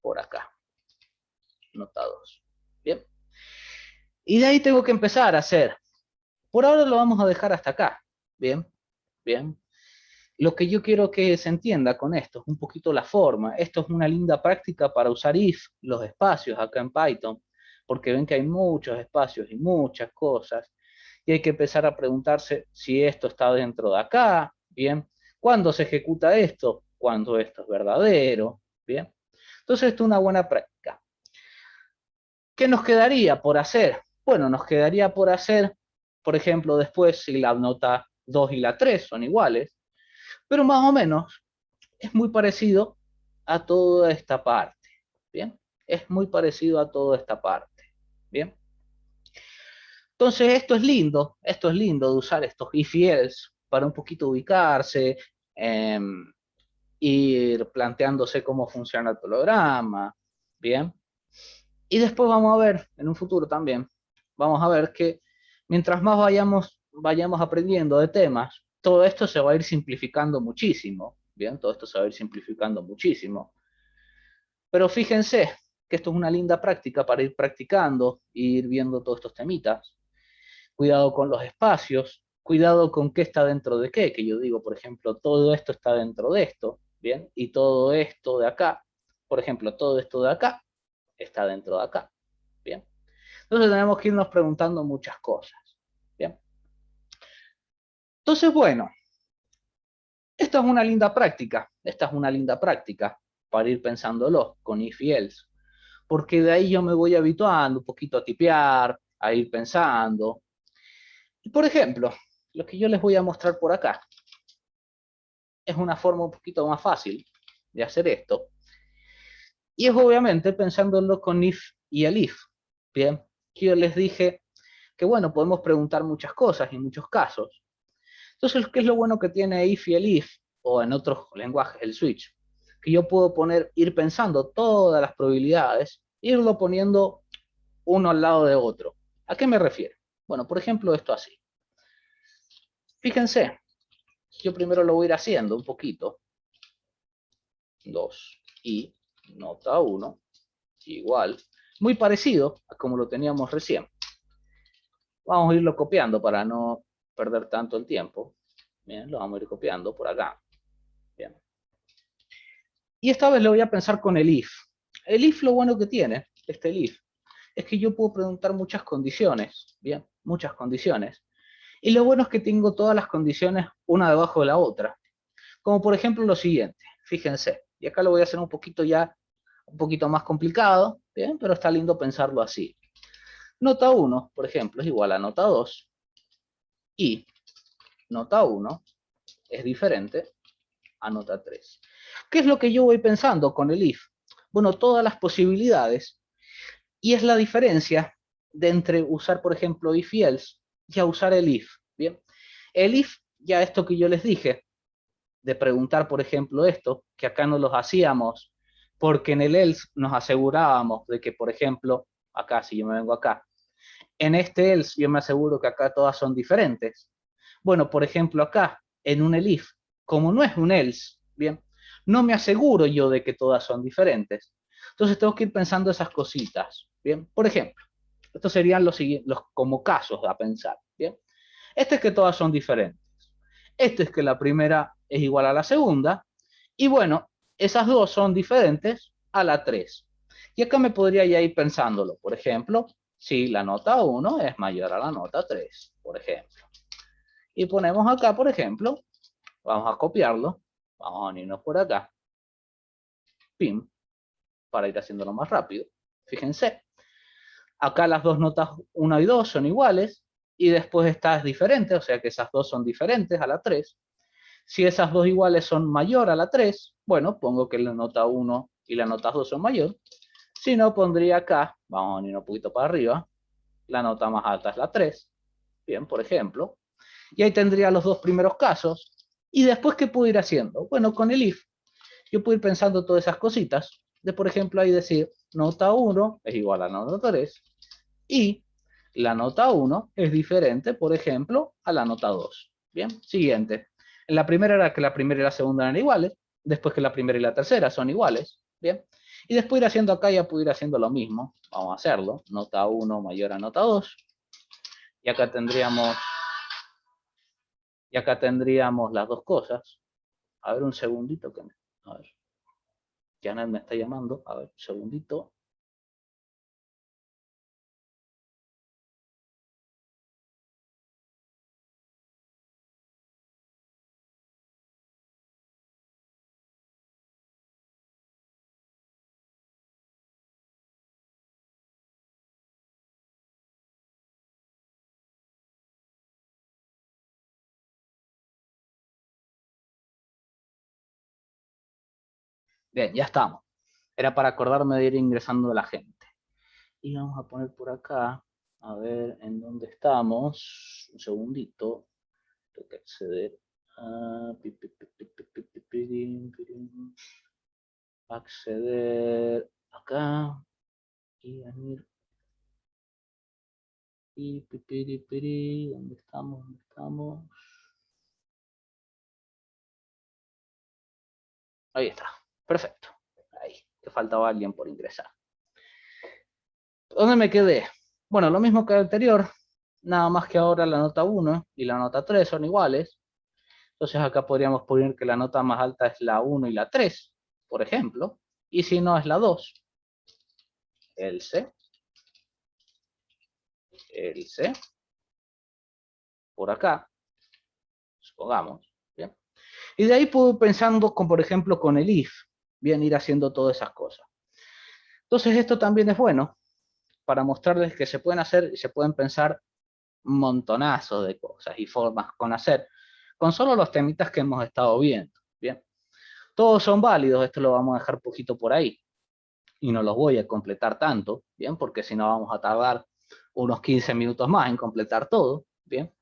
por acá, nota 2. Bien. Y de ahí tengo que empezar a hacer. Por ahora lo vamos a dejar hasta acá. Bien, bien. Lo que yo quiero que se entienda con esto es un poquito la forma. Esto es una linda práctica para usar if, los espacios acá en Python, porque ven que hay muchos espacios y muchas cosas, y hay que empezar a preguntarse si esto está dentro de acá, ¿bien? ¿Cuándo se ejecuta esto? ¿Cuándo esto es verdadero? ¿Bien? Entonces esto es una buena práctica. ¿Qué nos quedaría por hacer? Bueno, nos quedaría por hacer, por ejemplo, después si la nota 2 y la 3 son iguales, pero más o menos es muy parecido a toda esta parte, ¿bien? Es muy parecido a toda esta parte, ¿bien? Entonces esto es lindo de usar estos if y else para un poquito ubicarse, eh, ir planteándose cómo funciona el programa, ¿bien? Y después vamos a ver, en un futuro también, vamos a ver que mientras más vayamos aprendiendo de temas, todo esto se va a ir simplificando muchísimo, ¿bien? Todo esto se va a ir simplificando muchísimo. Pero fíjense que esto es una linda práctica para ir practicando e ir viendo todos estos temitas. Cuidado con los espacios, cuidado con qué está dentro de qué, que yo digo, por ejemplo, todo esto está dentro de esto, ¿bien? Y todo esto de acá, por ejemplo, todo esto de acá está dentro de acá, ¿bien? Entonces tenemos que irnos preguntando muchas cosas, ¿bien? Entonces, bueno, esta es una linda práctica, esta es una linda práctica para ir pensándolo con if y else, porque de ahí yo me voy habituando un poquito a tipear, a ir pensando. Y por ejemplo, lo que yo les voy a mostrar por acá es una forma un poquito más fácil de hacer esto. Y es obviamente pensándolo con if y el if. Bien, que yo les dije que bueno, podemos preguntar muchas cosas en muchos casos. Entonces, ¿qué es lo bueno que tiene if y el if? O en otros lenguajes el switch. Que yo puedo ir pensando todas las probabilidades, irlo poniendo uno al lado de otro. ¿A qué me refiero? Bueno, por ejemplo, esto así. Fíjense, yo primero lo voy a ir haciendo un poquito. 2 y nota 1 igual. Muy parecido a como lo teníamos recién. Vamos a irlo copiando para no perder tanto el tiempo. Bien, lo vamos a ir copiando por acá. Bien. Y esta vez lo voy a pensar con el if. El if lo bueno que tiene, el if, es que yo puedo preguntar muchas condiciones. Bien, muchas condiciones. Y lo bueno es que tengo todas las condiciones una debajo de la otra. Como por ejemplo lo siguiente. Fíjense. Y acá lo voy a hacer un poquito más complicado. Bien, pero está lindo pensarlo así. Nota 1, por ejemplo, es igual a nota 2 y nota 1 es diferente a nota 3. ¿Qué es lo que yo voy pensando con el if? Bueno, todas las posibilidades, y es la diferencia de entre usar, por ejemplo, if y else y a usar el if. Bien, el if, ya esto que yo les dije, de preguntar, por ejemplo, esto, que acá no los hacíamos, porque en el else nos asegurábamos de que, por ejemplo, acá, si yo me vengo acá, en este else yo me aseguro que acá todas son diferentes. Bueno, por ejemplo, acá, en un elif, como no es un else, bien, no me aseguro yo de que todas son diferentes. Entonces tengo que ir pensando esas cositas, bien. Por ejemplo, estos serían los como casos a pensar, bien. Este es que todas son diferentes. Este es que la primera es igual a la segunda. Y bueno, esas dos son diferentes a la 3. Y acá me podría ya ir pensándolo. Por ejemplo, si la nota 1 es mayor a la nota 3, por ejemplo. Y ponemos acá, por ejemplo, vamos a copiarlo, vamos a unirnos por acá, pim, para ir haciéndolo más rápido. Fíjense, acá las dos notas 1 y 2 son iguales, y después esta es diferente, o sea que esas dos son diferentes a la 3. Si esas dos iguales son mayor a la 3, bueno, pongo que la nota 1 y la nota 2 son mayor. Si no, pondría acá, vamos a unir un poquito para arriba, la nota más alta es la 3. Bien, por ejemplo. Y ahí tendría los dos primeros casos. ¿Y después qué puedo ir haciendo? Bueno, con el if, yo puedo ir pensando todas esas cositas. De, por ejemplo, ahí decir, nota 1 es igual a nota 3. Y la nota 1 es diferente, por ejemplo, a la nota 2. Bien, siguiente. En la primera era que la primera y la segunda eran iguales. Después que la primera y la tercera son iguales. Bien. Y después ir haciendo acá, ya puedo ir haciendo lo mismo. Vamos a hacerlo. Nota 1 mayor a nota 2. Y acá tendríamos las dos cosas. A ver, un segundito. A ver. Janet me está llamando. A ver, un segundito. Bien, ya estamos. Era para acordarme de ir ingresando a la gente. Y vamos a poner por acá, a ver en dónde estamos. Un segundito. Tengo que acceder a... acceder acá. Y venir. ¿Dónde estamos? ¿Dónde estamos? Ahí está. Perfecto. Ahí. Que faltaba alguien por ingresar. ¿Dónde me quedé? Bueno, lo mismo que el anterior, nada más que ahora la nota 1 y la nota 3 son iguales. Entonces acá podríamos poner que la nota más alta es la 1 y la 3, por ejemplo. Y si no es la 2, el C, por acá, supongamos. ¿Bien? Y de ahí puedo ir pensando, con, por ejemplo, con el if, bien, ir haciendo todas esas cosas. Entonces esto también es bueno para mostrarles que se pueden hacer y se pueden pensar montonazos de cosas y formas con hacer, con solo los temitas que hemos estado viendo. Bien, todos son válidos, esto lo vamos a dejar poquito por ahí y no los voy a completar tanto, bien, porque si no vamos a tardar unos 15 minutos más en completar todo, bien,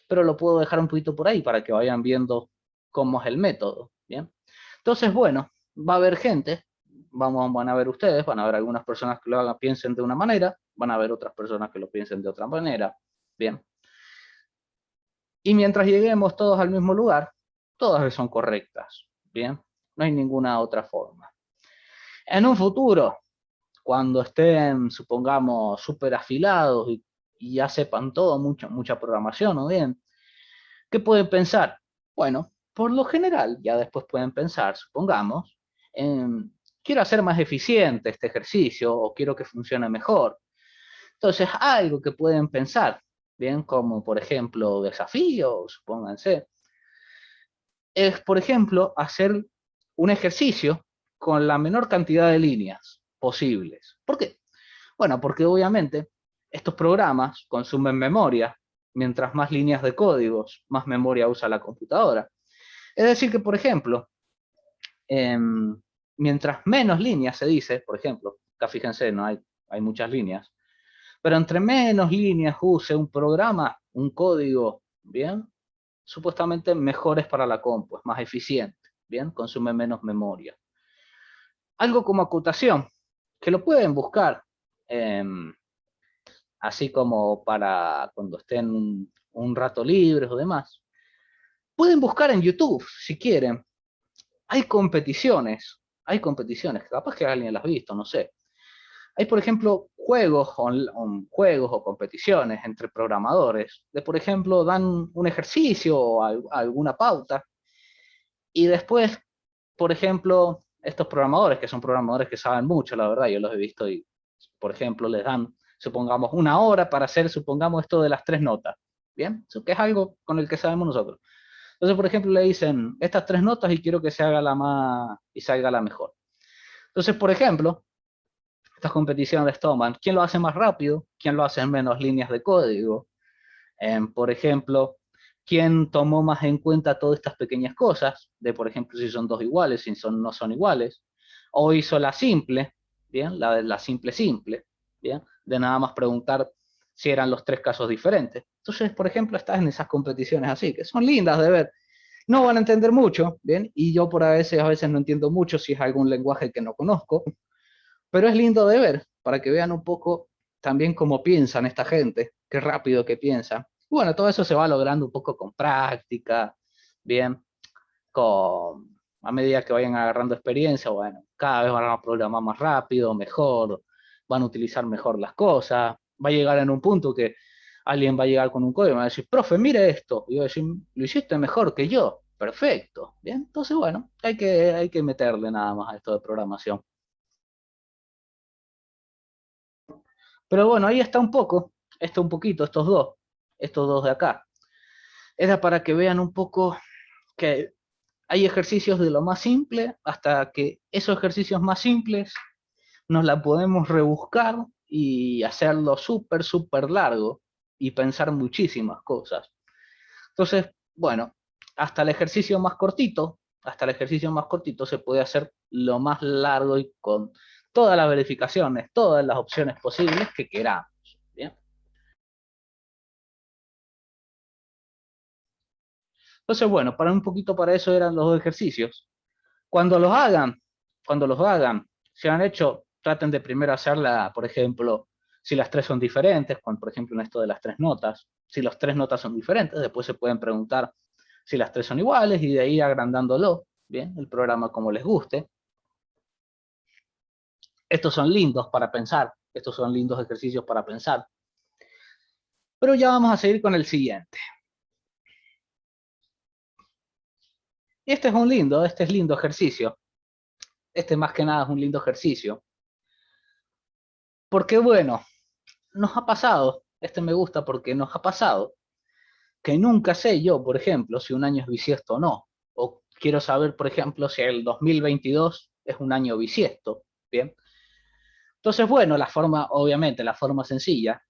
pero lo puedo dejar un poquito por ahí para que vayan viendo cómo es el método, bien. Entonces, bueno, va a haber gente, van a ver ustedes, van a ver algunas personas que lo hagan, piensen de una manera, van a ver otras personas que lo piensen de otra manera, bien. Y mientras lleguemos todos al mismo lugar, todas son correctas, bien, no hay ninguna otra forma. En un futuro, cuando estén, supongamos, súper afilados y ya sepan todo, mucha programación, ¿no? Bien, ¿qué pueden pensar? Bueno, por lo general, ya después pueden pensar, supongamos, quiero hacer más eficiente este ejercicio o quiero que funcione mejor. Entonces, algo que pueden pensar, bien, como por ejemplo desafíos, supónganse, es, por ejemplo, hacer un ejercicio con la menor cantidad de líneas posibles. ¿Por qué? Bueno, porque obviamente estos programas consumen memoria. Mientras más líneas de códigos, más memoria usa la computadora. Es decir que, por ejemplo, eh, mientras menos líneas se dice, por ejemplo, acá fíjense, no hay muchas líneas, pero entre menos líneas use un programa, un código, bien, supuestamente mejor es para la compu, es más eficiente, bien, consume menos memoria. Algo como acotación, que lo pueden buscar, eh, así como para cuando estén un rato libres o demás. Pueden buscar en YouTube, si quieren. Hay competiciones, capaz que alguien las ha visto, no sé. Hay, por ejemplo, juegos o competiciones entre programadores, de, por ejemplo, dan un ejercicio o alguna pauta, y después, por ejemplo, estos programadores, que son programadores que saben mucho, la verdad, yo los he visto y, por ejemplo, les dan, supongamos, 1 hora para hacer, supongamos, esto de las 3 notas, ¿bien? Eso que es algo con el que sabemos nosotros. Entonces, por ejemplo, le dicen estas 3 notas y quiero que se haga la más, y salga la mejor. Entonces, por ejemplo, estas competiciones toman quién lo hace más rápido, quién lo hace en menos líneas de código, por ejemplo, quién tomó más en cuenta todas estas pequeñas cosas, de por ejemplo si son dos iguales, si no son iguales, o hizo la simple, bien, la simple, bien, de nada más preguntar si eran los 3 casos diferentes. Entonces, por ejemplo, estás en esas competiciones así, que son lindas de ver. No van a entender mucho, bien, y yo a veces no entiendo mucho si es algún lenguaje que no conozco, pero es lindo de ver, para que vean un poco también cómo piensan esta gente, qué rápido que piensan. Bueno, todo eso se va logrando un poco con práctica, bien, a medida que vayan agarrando experiencia, bueno, cada vez van a programar más rápido, mejor, van a utilizar mejor las cosas, va a llegar en un punto que alguien va a llegar con un código y va a decir, profe, mire esto, y yo voy a decir, lo hiciste mejor que yo, perfecto, bien, entonces bueno, hay que meterle nada más a esto de programación. Pero bueno, ahí está un poco, un poquito, estos dos de acá. Era para que vean un poco que hay ejercicios de lo más simple hasta que esos ejercicios más simples nos la podemos rebuscar y hacerlo súper largo y pensar muchísimas cosas. Entonces, bueno, hasta el ejercicio más cortito se puede hacer lo más largo y con todas las verificaciones, todas las opciones posibles que queramos. ¿Bien? Entonces, bueno, para un poquito para eso eran los dos ejercicios. Cuando los hagan, si han hecho, traten de primero hacerla, por ejemplo, si las tres son diferentes, con, por ejemplo, en esto de las tres notas, si las tres notas son diferentes, después se pueden preguntar si las tres son iguales y de ahí agrandándolo, bien, el programa como les guste. Estos son lindos para pensar, estos son lindos ejercicios para pensar. Pero ya vamos a seguir con el siguiente. Y este es lindo ejercicio. Este más que nada es un lindo ejercicio. Porque bueno, nos ha pasado, este me gusta porque nos ha pasado, que nunca sé yo, por ejemplo, si un año es bisiesto o no. O quiero saber, por ejemplo, si el 2022 es un año bisiesto. Bien. Entonces, bueno, obviamente, la forma sencilla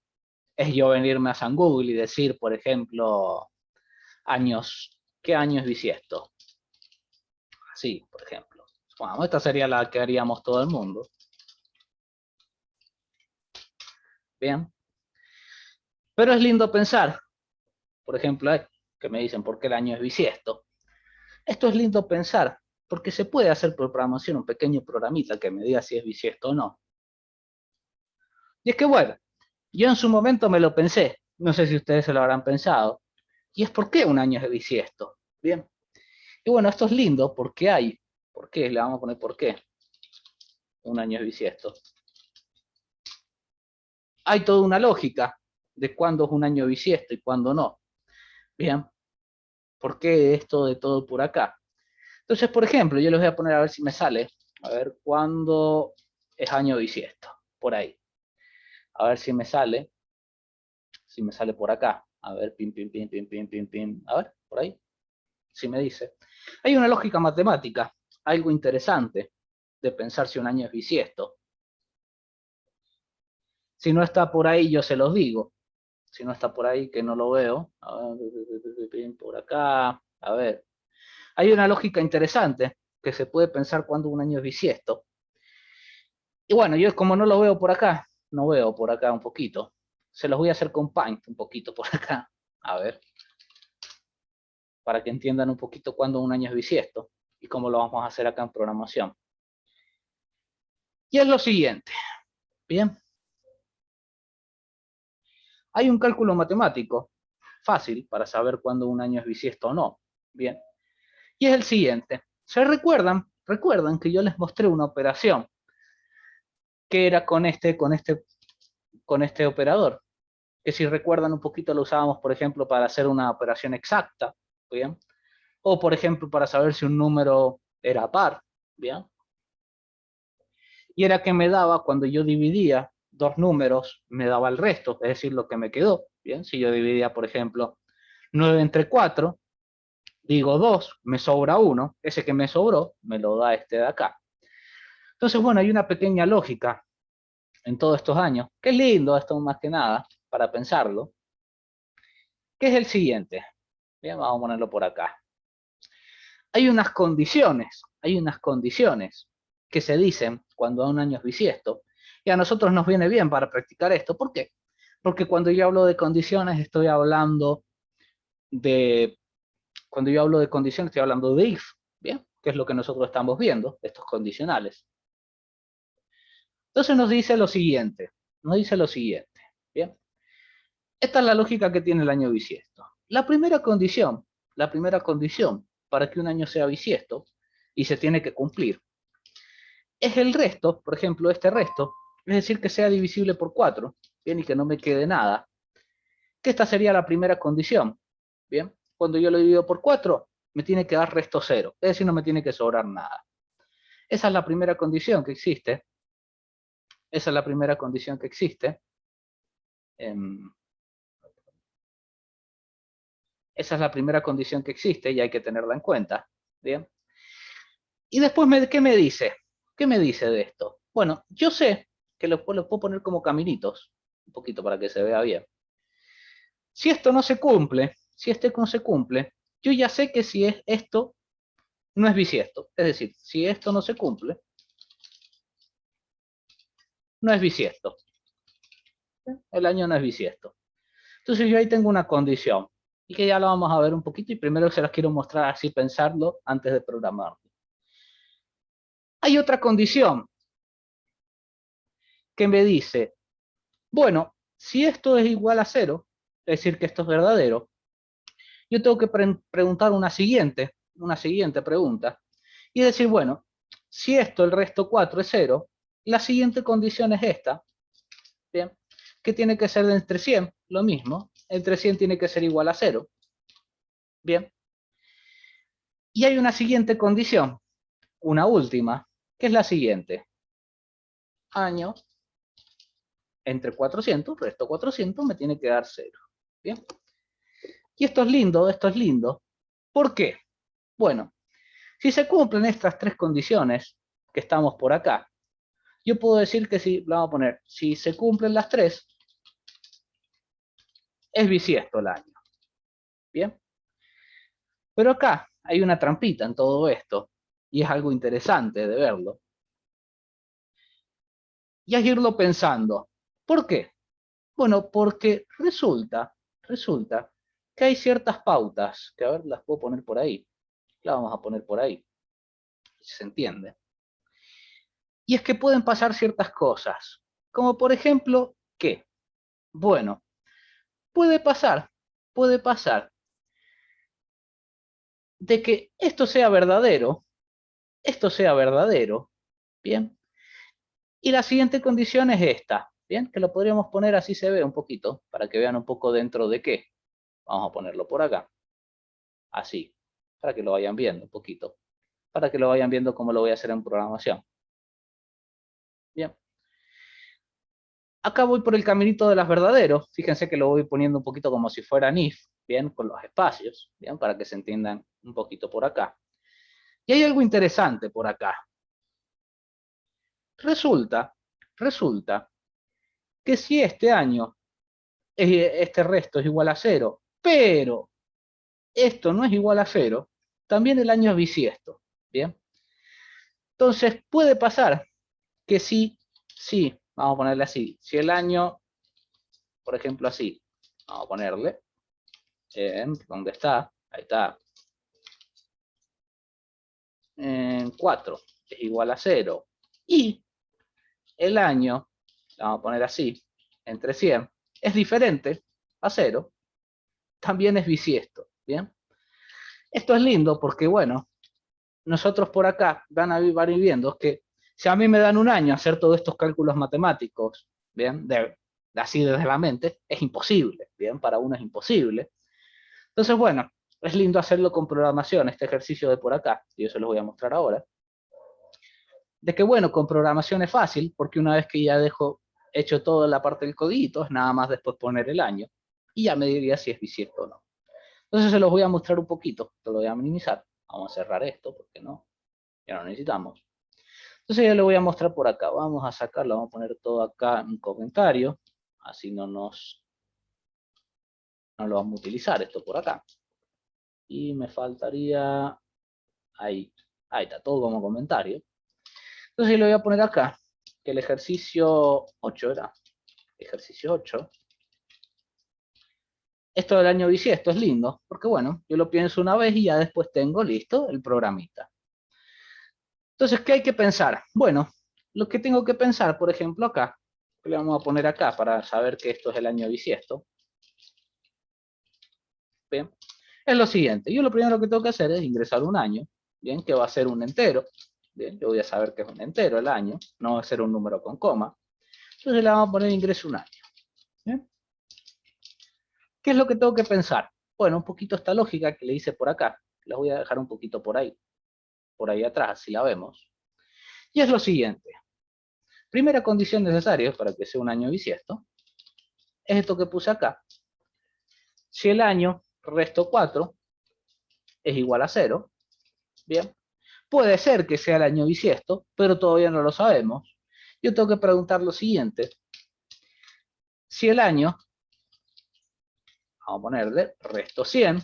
es yo venirme a San Google y decir, por ejemplo, ¿qué año es bisiesto? Así, por ejemplo. Bueno, esta sería la que haríamos todo el mundo. Bien. Pero es lindo pensar, por ejemplo, que me dicen por qué el año es bisiesto. Esto es lindo pensar, porque se puede hacer por programación un pequeño programita que me diga si es bisiesto o no. Y es que bueno, yo en su momento me lo pensé, no sé si ustedes se lo habrán pensado, y es por qué un año es bisiesto. Bien. Y bueno, esto es lindo porque ¿por qué? Le vamos a poner por qué un año es bisiesto. Hay toda una lógica de cuándo es un año bisiesto y cuándo no. Bien. ¿Por qué esto de todo por acá? Entonces, por ejemplo, yo les voy a poner a ver si me sale, a ver cuándo es año bisiesto, por ahí. A ver si me sale por acá. A ver, pim, pim, pim, pim, pim, pim, pim. A ver, por ahí. Si me dice. Hay una lógica matemática, algo interesante de pensar si un año es bisiesto. Si no está por ahí, yo se los digo. Si no está por ahí, que no lo veo. A ver, por acá. A ver. Hay una lógica interesante que se puede pensar cuando un año es bisiesto. Y bueno, yo como no lo veo por acá, no veo por acá un poquito. Se los voy a hacer con Paint un poquito por acá. A ver. Para que entiendan un poquito cuándo un año es bisiesto y cómo lo vamos a hacer acá en programación. Y es lo siguiente. Bien. Hay un cálculo matemático fácil para saber cuándo un año es bisiesto o no. Bien. Y es el siguiente. ¿Se recuerdan? Recuerdan que yo les mostré una operación que era con este operador. Que si recuerdan un poquito lo usábamos, por ejemplo, para hacer una operación exacta. Bien. O, por ejemplo, para saber si un número era par. Bien. Y era que me daba, cuando yo dividía dos números, me daba el resto, es decir, lo que me quedó. Bien, si yo dividía, por ejemplo, 9 entre 4, digo 2, me sobra 1, ese que me sobró me lo da este de acá. Entonces, bueno, hay una pequeña lógica en todos estos años, que es lindo esto más que nada, para pensarlo, que es el siguiente. Bien, vamos a ponerlo por acá. Hay unas condiciones que se dicen cuando a un año es bisiesto, y a nosotros nos viene bien para practicar esto. ¿Por qué? Porque cuando yo hablo de condiciones, estoy hablando de if, ¿bien? Que es lo que nosotros estamos viendo, estos condicionales. Entonces nos dice lo siguiente, ¿bien? Esta es la lógica que tiene el año bisiesto. La primera condición para que un año sea bisiesto, y se tiene que cumplir, es el resto, por ejemplo, este resto, es decir, que sea divisible por 4, ¿bien? Y que no me quede nada. Que esta sería la primera condición, ¿bien? Cuando yo lo divido por 4, me tiene que dar resto 0, es decir, no me tiene que sobrar nada. Esa es la primera condición que existe. Esa es la primera condición que existe. Esa es la primera condición que existe y hay que tenerla en cuenta, ¿bien? Y después, ¿qué me dice? ¿Qué me dice de esto? Bueno, yo sé que lo puedo poner como caminitos, un poquito para que se vea bien. Si esto no se cumple, yo ya sé que si es esto, no es bisiesto. Es decir, si esto no se cumple, no es bisiesto. El año no es bisiesto. Entonces yo ahí tengo una condición, y que ya la vamos a ver un poquito, y primero se las quiero mostrar así, pensarlo antes de programarlo. Hay otra condición que me dice, bueno, si esto es igual a 0, es decir, que esto es verdadero, yo tengo que preguntar una siguiente pregunta, y decir, bueno, si esto, el resto 4 es 0, la siguiente condición es esta, ¿bien? Que tiene que ser de entre 100, lo mismo, entre 100 tiene que ser igual a 0, ¿bien? Y hay una siguiente condición, una última, que es la siguiente. Año entre 400, resto 400, me tiene que dar 0, ¿bien? Y esto es lindo, esto es lindo. ¿Por qué? Bueno, si se cumplen estas tres condiciones que estamos por acá, yo puedo decir que si, vamos a poner, si se cumplen las tres, es bisiesto el año. ¿Bien? Pero acá hay una trampita en todo esto, y es algo interesante de verlo. Y es irlo pensando. ¿Por qué? Bueno, porque resulta que hay ciertas pautas, que a ver, las puedo poner por ahí. Las vamos a poner por ahí, si se entiende. Y es que pueden pasar ciertas cosas, como por ejemplo, ¿qué? Bueno, puede pasar de que esto sea verdadero, ¿bien? Y la siguiente condición es esta, ¿bien? Que lo podríamos poner así, se ve un poquito, para que vean un poco dentro de qué. Vamos a ponerlo por acá, así, para que lo vayan viendo un poquito, para que lo vayan viendo cómo lo voy a hacer en programación. Bien. Acá voy por el caminito de las verdaderos. Fíjense que lo voy poniendo un poquito como si fuera if, bien, con los espacios, bien, para que se entiendan un poquito por acá. Y hay algo interesante por acá. Resulta que si este año, este resto es igual a 0, pero esto no es igual a 0, también el año es bisiesto, bien. Entonces puede pasar que sí, vamos a ponerle así, si el año, por ejemplo así, vamos a ponerle, ¿dónde está? Ahí está. 4 es igual a 0 y el año, vamos a poner así, entre 100, es diferente a 0, también es bisiesto, ¿bien? Esto es lindo porque, bueno, nosotros por acá van a ir viendo que si a mí me dan un año hacer todos estos cálculos matemáticos, ¿bien? Así desde la mente, es imposible, ¿bien? Para uno es imposible. Entonces, bueno, es lindo hacerlo con programación, este ejercicio de por acá, y yo se los voy a mostrar ahora. De que bueno, con programación es fácil, porque una vez que ya dejo hecho toda la parte del codito, es nada más después poner el año, y ya me diría si es bisiesto o no. Entonces se los voy a mostrar un poquito, te lo voy a minimizar, vamos a cerrar esto, porque no, ya no necesitamos. Entonces ya lo voy a mostrar por acá, vamos a sacarlo, vamos a poner todo acá en comentario, así no lo vamos a utilizar esto por acá. Y me faltaría, ahí está, todo como comentario. Entonces lo voy a poner acá, que el ejercicio 8 era, ejercicio 8. Esto del año bisiesto es lindo, porque bueno, yo lo pienso una vez y ya después tengo listo el programita. Entonces, ¿qué hay que pensar? Bueno, lo que tengo que pensar, por ejemplo, acá, que le vamos a poner acá para saber que esto es el año bisiesto. Bien, es lo siguiente. Yo lo primero que tengo que hacer es ingresar un año, bien, que va a ser un entero. Bien, yo voy a saber que es un entero el año, no va a ser un número con coma. Entonces le vamos a poner ingreso un año. ¿Bien? ¿Qué es lo que tengo que pensar? Bueno, un poquito esta lógica que le hice por acá. La voy a dejar un poquito por ahí atrás, si la vemos. Y es lo siguiente. Primera condición necesaria para que sea un año bisiesto es esto que puse acá. Si el año resto 4 es igual a 0, bien, puede ser que sea el año bisiesto, pero todavía no lo sabemos. Yo tengo que preguntar lo siguiente. Si el año, vamos a ponerle resto 100,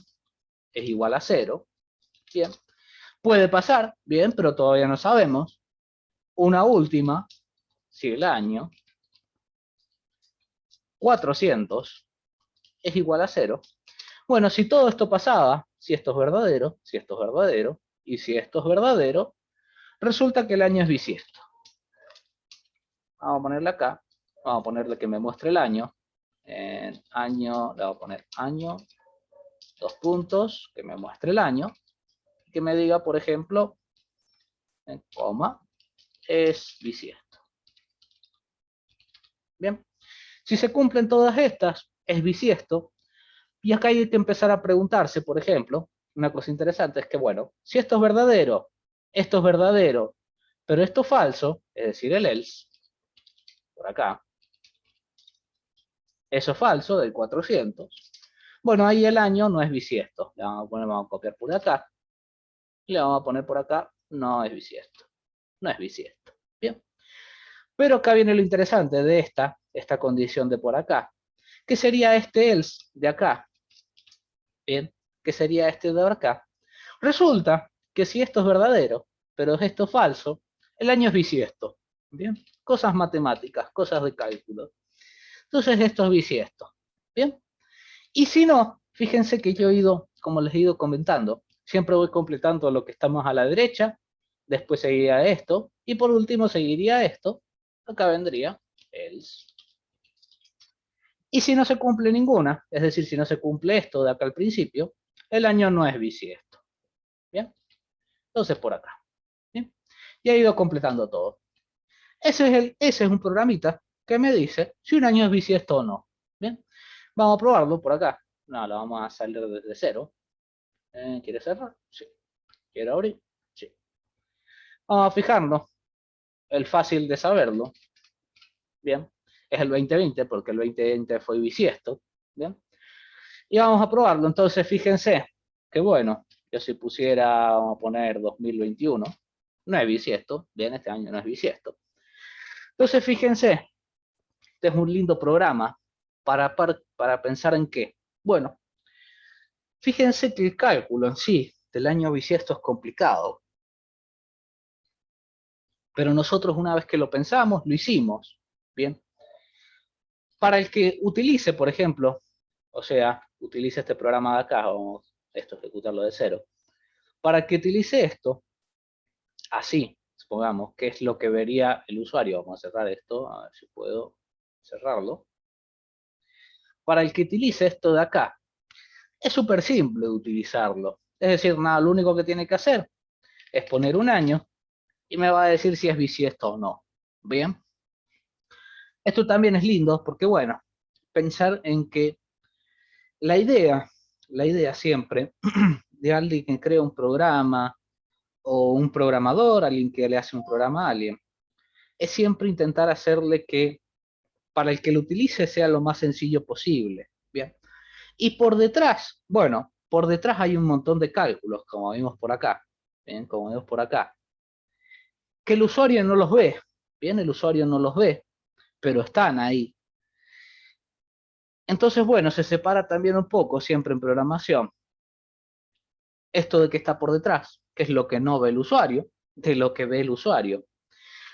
es igual a 0, bien, Puede pasar, bien, pero todavía no sabemos. Una última, si el año 400 es igual a 0. Bueno, si todo esto pasaba, si esto es verdadero, si esto es verdadero, y si esto es verdadero, resulta que el año es bisiesto. Vamos a ponerle acá, vamos a ponerle que me muestre el año. Año, le voy a poner año, 2 puntos, que me muestre el año, que me diga, por ejemplo, en coma, es bisiesto. Bien, si se cumplen todas estas, es bisiesto, y acá hay que empezar a preguntarse, por ejemplo, una cosa interesante es que, bueno, si esto es verdadero, pero esto es falso, es decir, el else, por acá, eso es falso, del 400, bueno, ahí el año no es bisiesto. Le vamos a poner, vamos a copiar por acá, y le vamos a poner por acá, no es bisiesto. No es bisiesto. Bien. Pero acá viene lo interesante de esta condición de por acá. ¿Qué sería este else de acá? Bien. ¿Qué sería este de acá? Resulta que si esto es verdadero, pero esto es falso, el año es bisiesto. Bien. Cosas matemáticas, cosas de cálculo. Entonces esto es bisiesto. Bien. Y si no, fíjense que yo he ido, como les he ido comentando, siempre voy completando lo que estamos a la derecha, después seguiría esto, y por último seguiría esto, acá vendría else. Y si no se cumple ninguna, es decir, si no se cumple esto de acá al principio, el año no es bisiesto. ¿Bien? Entonces por acá. ¿Bien? Y he ido completando todo. Ese es un programita que me dice si un año es bisiesto o no. ¿Bien? Vamos a probarlo por acá. No, lo vamos a salir desde cero. ¿Quiere cerrar? Sí. ¿Quiere abrir? Sí. Vamos a fijarnos. El fácil de saberlo. Bien. Es el 2020 porque el 2020 fue bisiesto. Bien. Y vamos a probarlo. Entonces, fíjense que bueno, yo si pusiera, vamos a poner 2021, no es bisiesto. Bien, este año no es bisiesto. Entonces, fíjense, este es un lindo programa para pensar en qué. Bueno, fíjense que el cálculo en sí del año bisiesto es complicado. Pero nosotros una vez que lo pensamos, lo hicimos. Bien. Para el que utilice, por ejemplo, o sea, utilice este programa de acá, vamos esto ejecutarlo de cero. Para el que utilice esto, así, supongamos, que es lo que vería el usuario. Vamos a cerrar esto, a ver si puedo cerrarlo. Para el que utilice esto de acá, es súper simple de utilizarlo. Es decir, nada, lo único que tiene que hacer es poner un año y me va a decir si es bisiesto o no. Bien. Esto también es lindo porque, bueno, pensar en que la idea siempre de alguien que crea un programa o un programador, alguien que le hace un programa a alguien, es siempre intentar hacerle que para el que lo utilice sea lo más sencillo posible. Bien. Y por detrás, bueno, por detrás hay un montón de cálculos, como vimos por acá. Bien, como vemos por acá. Que el usuario no los ve. Bien, el usuario no los ve, pero están ahí. Entonces, bueno, se separa también un poco siempre en programación esto de que está por detrás, que es lo que no ve el usuario, de lo que ve el usuario.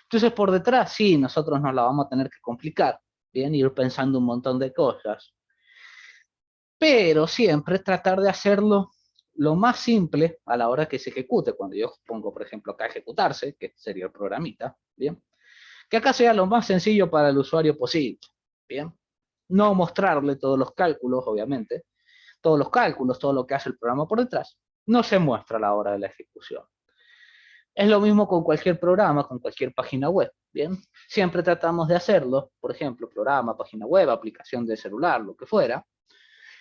Entonces, por detrás, sí, nosotros nos la vamos a tener que complicar, bien, ir pensando un montón de cosas, pero siempre tratar de hacerlo lo más simple a la hora que se ejecute. Cuando yo pongo, por ejemplo, acá ejecutarse, que sería el programita, bien, que acá sea lo más sencillo para el usuario posible, bien. No mostrarle todos los cálculos, obviamente, todos los cálculos, todo lo que hace el programa por detrás, no se muestra a la hora de la ejecución. Es lo mismo con cualquier programa, con cualquier página web, ¿bien? Siempre tratamos de hacerlo, por ejemplo, programa, página web, aplicación de celular, lo que fuera.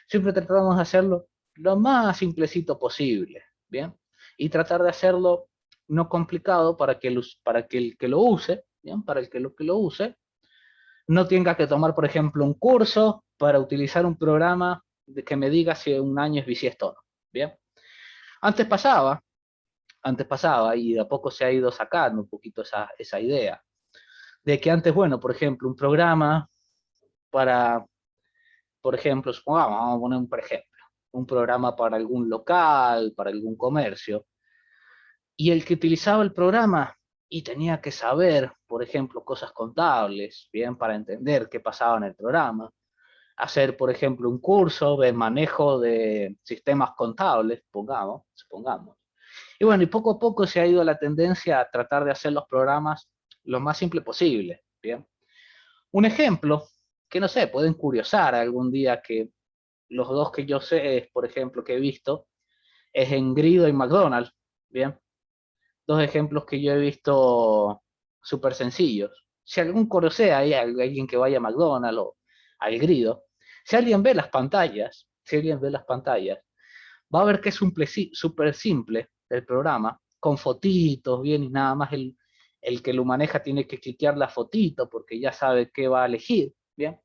Siempre tratamos de hacerlo lo más simplecito posible, ¿bien? Y tratar de hacerlo no complicado para que el que lo use, ¿bien? Para el que lo use, no tenga que tomar, por ejemplo, un curso para utilizar un programa que me diga si un año es bisiesto o no, ¿bien? Antes pasaba, y de a poco se ha ido sacando un poquito esa idea, de que antes, bueno, por ejemplo, un programa para, por ejemplo, supongamos, vamos a poner un por ejemplo, un programa para algún local, para algún comercio, Y el que utilizaba el programa y tenía que saber, por ejemplo, cosas contables, bien, para entender qué pasaba en el programa, hacer, por ejemplo, un curso de manejo de sistemas contables, supongamos. Y bueno, y poco a poco se ha ido la tendencia a tratar de hacer los programas lo más simple posible, bien. Un ejemplo, que no sé, pueden curiosar algún día, que los dos que yo sé, por ejemplo, que he visto, es en Grido y McDonald's, bien. Dos ejemplos que yo he visto súper sencillos. Si algún curiosea, hay alguien que vaya a McDonald's o al Grido, si alguien ve las pantallas, va a ver que es súper simple el programa, con fotitos, bien, y nada más el que lo maneja tiene que cliquear la fotito porque ya sabe qué va a elegir, bien.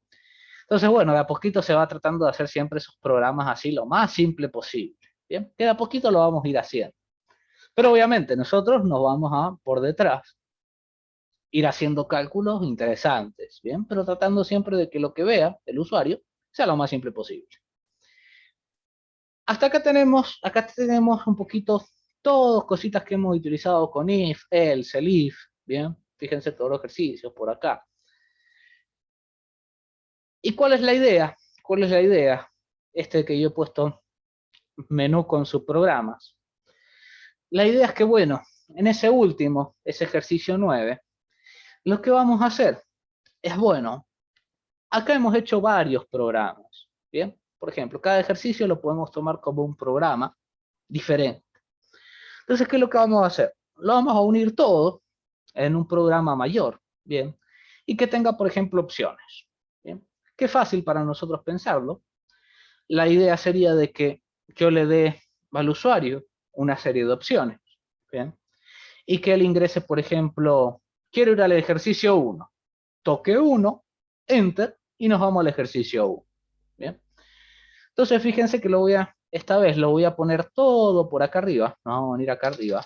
Entonces, bueno, de a poquito se va tratando de hacer siempre esos programas así lo más simple posible, bien, que de a poquito lo vamos a ir haciendo. Pero obviamente nosotros nos vamos a, por detrás, ir haciendo cálculos interesantes, bien, pero tratando siempre de que lo que vea el usuario sea lo más simple posible. Hasta acá tenemos un poquito todas cositas que hemos utilizado con if, else, elif, bien, fíjense todos los ejercicios por acá. ¿Y cuál es la idea? ¿Cuál es la idea? Que yo he puesto menú con subprogramas. La idea es que, bueno, en ese último, ese ejercicio 9, lo que vamos a hacer es, bueno, acá hemos hecho varios programas, ¿bien? Por ejemplo, cada ejercicio lo podemos tomar como un programa diferente. Entonces, ¿qué es lo que vamos a hacer? Lo vamos a unir todo en un programa mayor, ¿bien? Y que tenga, por ejemplo, opciones, ¿bien? Qué fácil para nosotros pensarlo. La idea sería de que yo le dé al usuario una serie de opciones, ¿bien? Y que él ingrese, por ejemplo, quiero ir al ejercicio 1. Toque 1, Enter, y nos vamos al ejercicio 1, ¿bien? Entonces, fíjense que esta vez lo voy a poner todo por acá arriba, nos vamos a venir acá arriba,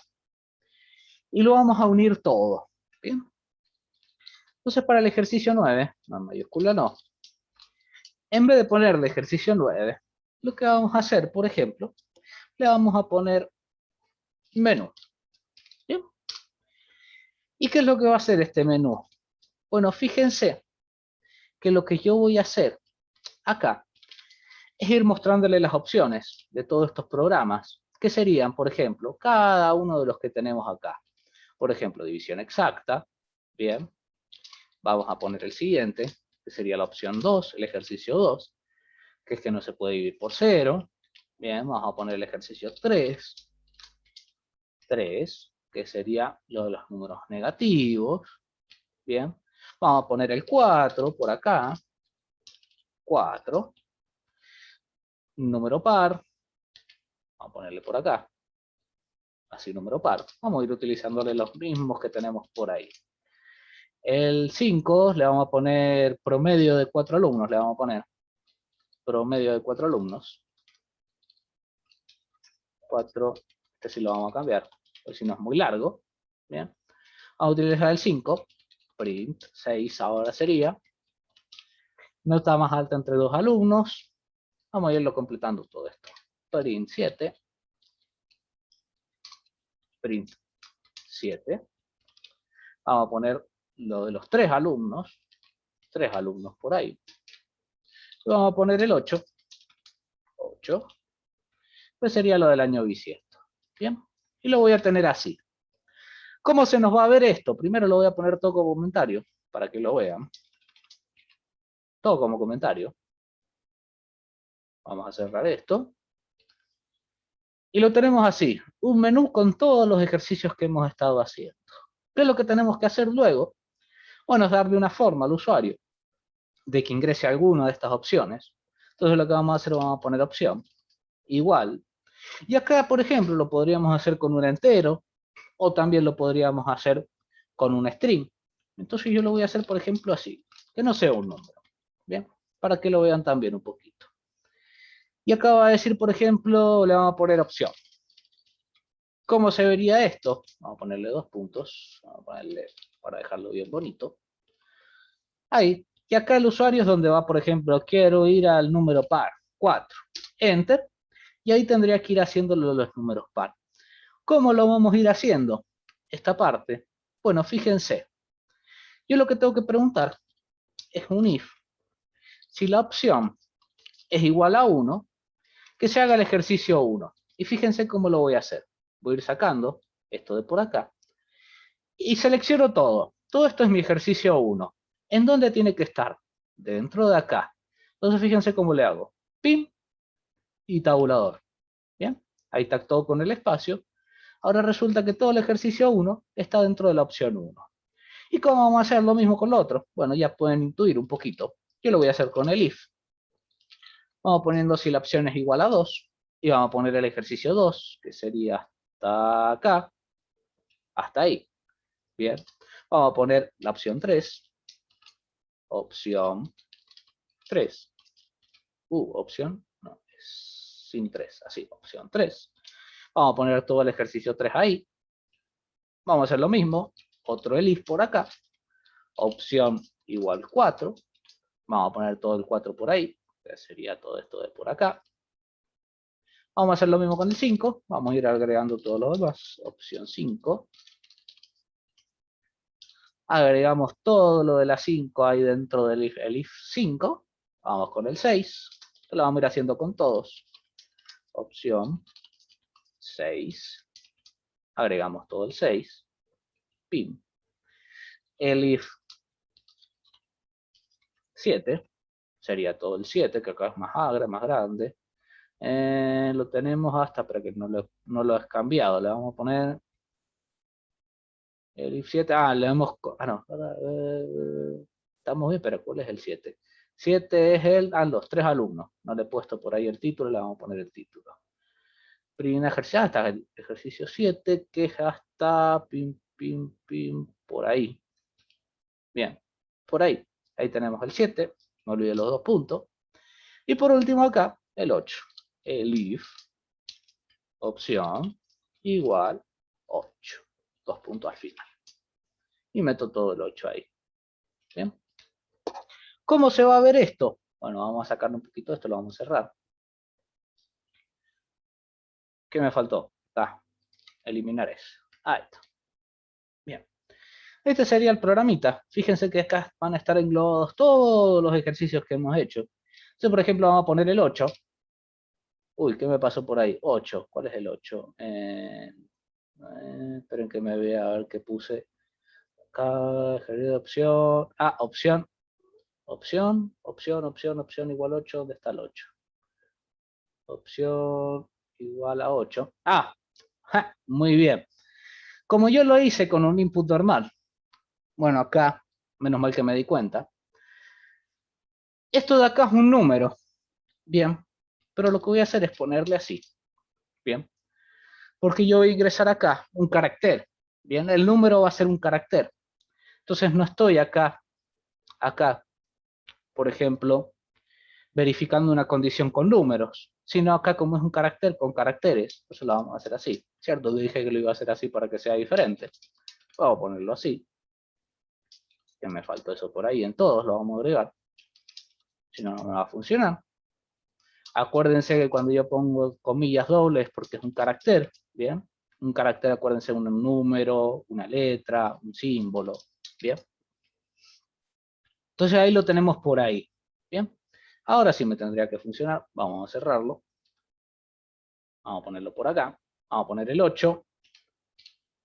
y lo vamos a unir todo, ¿bien? Entonces, para el ejercicio 9, no mayúscula no, en vez de ponerle ejercicio 9, lo que vamos a hacer, por ejemplo, le vamos a poner menú, ¿bien? ¿Y qué es lo que va a hacer este menú? Bueno, fíjense que lo que yo voy a hacer acá es ir mostrándole las opciones de todos estos programas, que serían, por ejemplo, cada uno de los que tenemos acá. Por ejemplo, división exacta, bien, vamos a poner el siguiente, que sería la opción 2, el ejercicio 2, que es que no se puede dividir por 0, bien, vamos a poner el ejercicio 3, que sería lo de los números negativos, bien, vamos a poner el 4 por acá, 4, número par, vamos a ponerle por acá, así número par, vamos a ir utilizándole los mismos que tenemos por ahí. El 5 le vamos a poner promedio de 4 alumnos, le vamos a poner promedio de 4 alumnos. 4, este sí lo vamos a cambiar, porque si no es muy largo. Bien. Vamos a utilizar el 5, print 6 ahora sería. Nota más alta entre 2 alumnos. Vamos a irlo completando todo esto. Print 7. Print 7. Vamos a poner lo de los 3 alumnos. 3 alumnos por ahí. Vamos a poner el 8. 8. Pues sería lo del año bisiesto. Bien. Y lo voy a tener así. ¿Cómo se nos va a ver esto? Primero lo voy a poner todo como comentario, para que lo vean. Todo como comentario. Vamos a cerrar esto. Y lo tenemos así, un menú con todos los ejercicios que hemos estado haciendo. ¿Qué es lo que tenemos que hacer luego? Bueno, es darle una forma al usuario de que ingrese alguna de estas opciones. Entonces lo que vamos a hacer, vamos a poner opción igual. Y acá, por ejemplo, lo podríamos hacer con un entero, o también lo podríamos hacer con un string. Entonces yo lo voy a hacer, por ejemplo, así, que no sea un número, ¿bien? Para que lo vean también un poquito. Y acá va a decir, por ejemplo, le vamos a poner opción. ¿Cómo se vería esto? Vamos a ponerle 2 puntos, vamos a ponerle, para dejarlo bien bonito. Ahí, y acá el usuario es donde va, por ejemplo, quiero ir al número par, 4, Enter, y ahí tendría que ir haciéndolo los números par. ¿Cómo lo vamos a ir haciendo? Esta parte. Bueno, fíjense. Yo lo que tengo que preguntar es un if. Si la opción es igual a 1, que se haga el ejercicio 1. Y fíjense cómo lo voy a hacer. Voy a ir sacando esto de por acá. Y selecciono todo. Todo esto es mi ejercicio 1. ¿En dónde tiene que estar? Dentro de acá. Entonces fíjense cómo le hago. Pim y tabulador. Bien. Ahí está todo con el espacio. Ahora resulta que todo el ejercicio 1 está dentro de la opción 1. ¿Y cómo vamos a hacer lo mismo con lo otro? Bueno, ya pueden intuir un poquito. Yo lo voy a hacer con el if. Vamos poniendo si la opción es igual a 2. Y vamos a poner el ejercicio 2, que sería hasta acá, hasta ahí. Bien. Vamos a poner la opción 3. Opción 3. Opción, no, es sin 3, así, opción 3. Vamos a poner todo el ejercicio 3 ahí. Vamos a hacer lo mismo, otro elif por acá. Opción igual 4. Vamos a poner todo el 4 por ahí, que sería todo esto de por acá. Vamos a hacer lo mismo con el 5. Vamos a ir agregando todo lo demás. Opción 5. Agregamos todo lo de la 5 ahí dentro del if 5. Vamos con el 6. Esto lo vamos a ir haciendo con todos. Opción 6. Agregamos todo el 6. Pim. El if 7. Sería todo el 7, que acá es más grande. Lo tenemos hasta, para que no lo has cambiado. Le vamos a poner el if 7. Le hemos... no. Estamos bien, pero ¿cuál es el 7? 7 es los 3 alumnos. No le he puesto por ahí el título, le vamos a poner el título. Primer ejercicio, hasta el ejercicio 7, que es hasta por ahí. Bien, por ahí. Ahí tenemos el 7, no olvide los 2 puntos. Y por último acá, el 8. El if, opción, igual 8. 2 puntos al final. Y meto todo el 8 ahí. Bien. ¿Cómo se va a ver esto? Bueno, vamos a sacar un poquito de esto, lo vamos a cerrar. ¿Qué me faltó? Eliminar eso. Ahí está. Bien. Este sería el programita. Fíjense que acá van a estar englobados todos los ejercicios que hemos hecho. Entonces, por ejemplo, vamos a poner el 8. Uy, ¿qué me pasó por ahí? 8. ¿Cuál es el 8? Esperen que me vea a ver qué puse. Acá, ejercicio de opción. Opción. Opción igual 8. ¿Dónde está el 8? Opción igual a 8. Muy bien. Como yo lo hice con un input normal. Bueno, acá, menos mal que me di cuenta. Esto de acá es un número. Bien. Pero lo que voy a hacer es ponerle así. Bien. Porque yo voy a ingresar acá un carácter. Bien. El número va a ser un carácter. Entonces no estoy acá, por ejemplo, verificando una condición con números, sino acá como es un carácter con caracteres, eso lo vamos a hacer así, ¿cierto? Yo dije que lo iba a hacer así para que sea diferente. Vamos a ponerlo así. Que me faltó eso por ahí, en todos lo vamos a agregar. Si no, no me va a funcionar. Acuérdense que cuando yo pongo comillas dobles, porque es un carácter, ¿bien? Un carácter, acuérdense, un número, una letra, un símbolo, ¿bien? Entonces ahí lo tenemos por ahí, ¿bien? Ahora sí me tendría que funcionar. Vamos a cerrarlo. Vamos a ponerlo por acá. Vamos a poner el 8.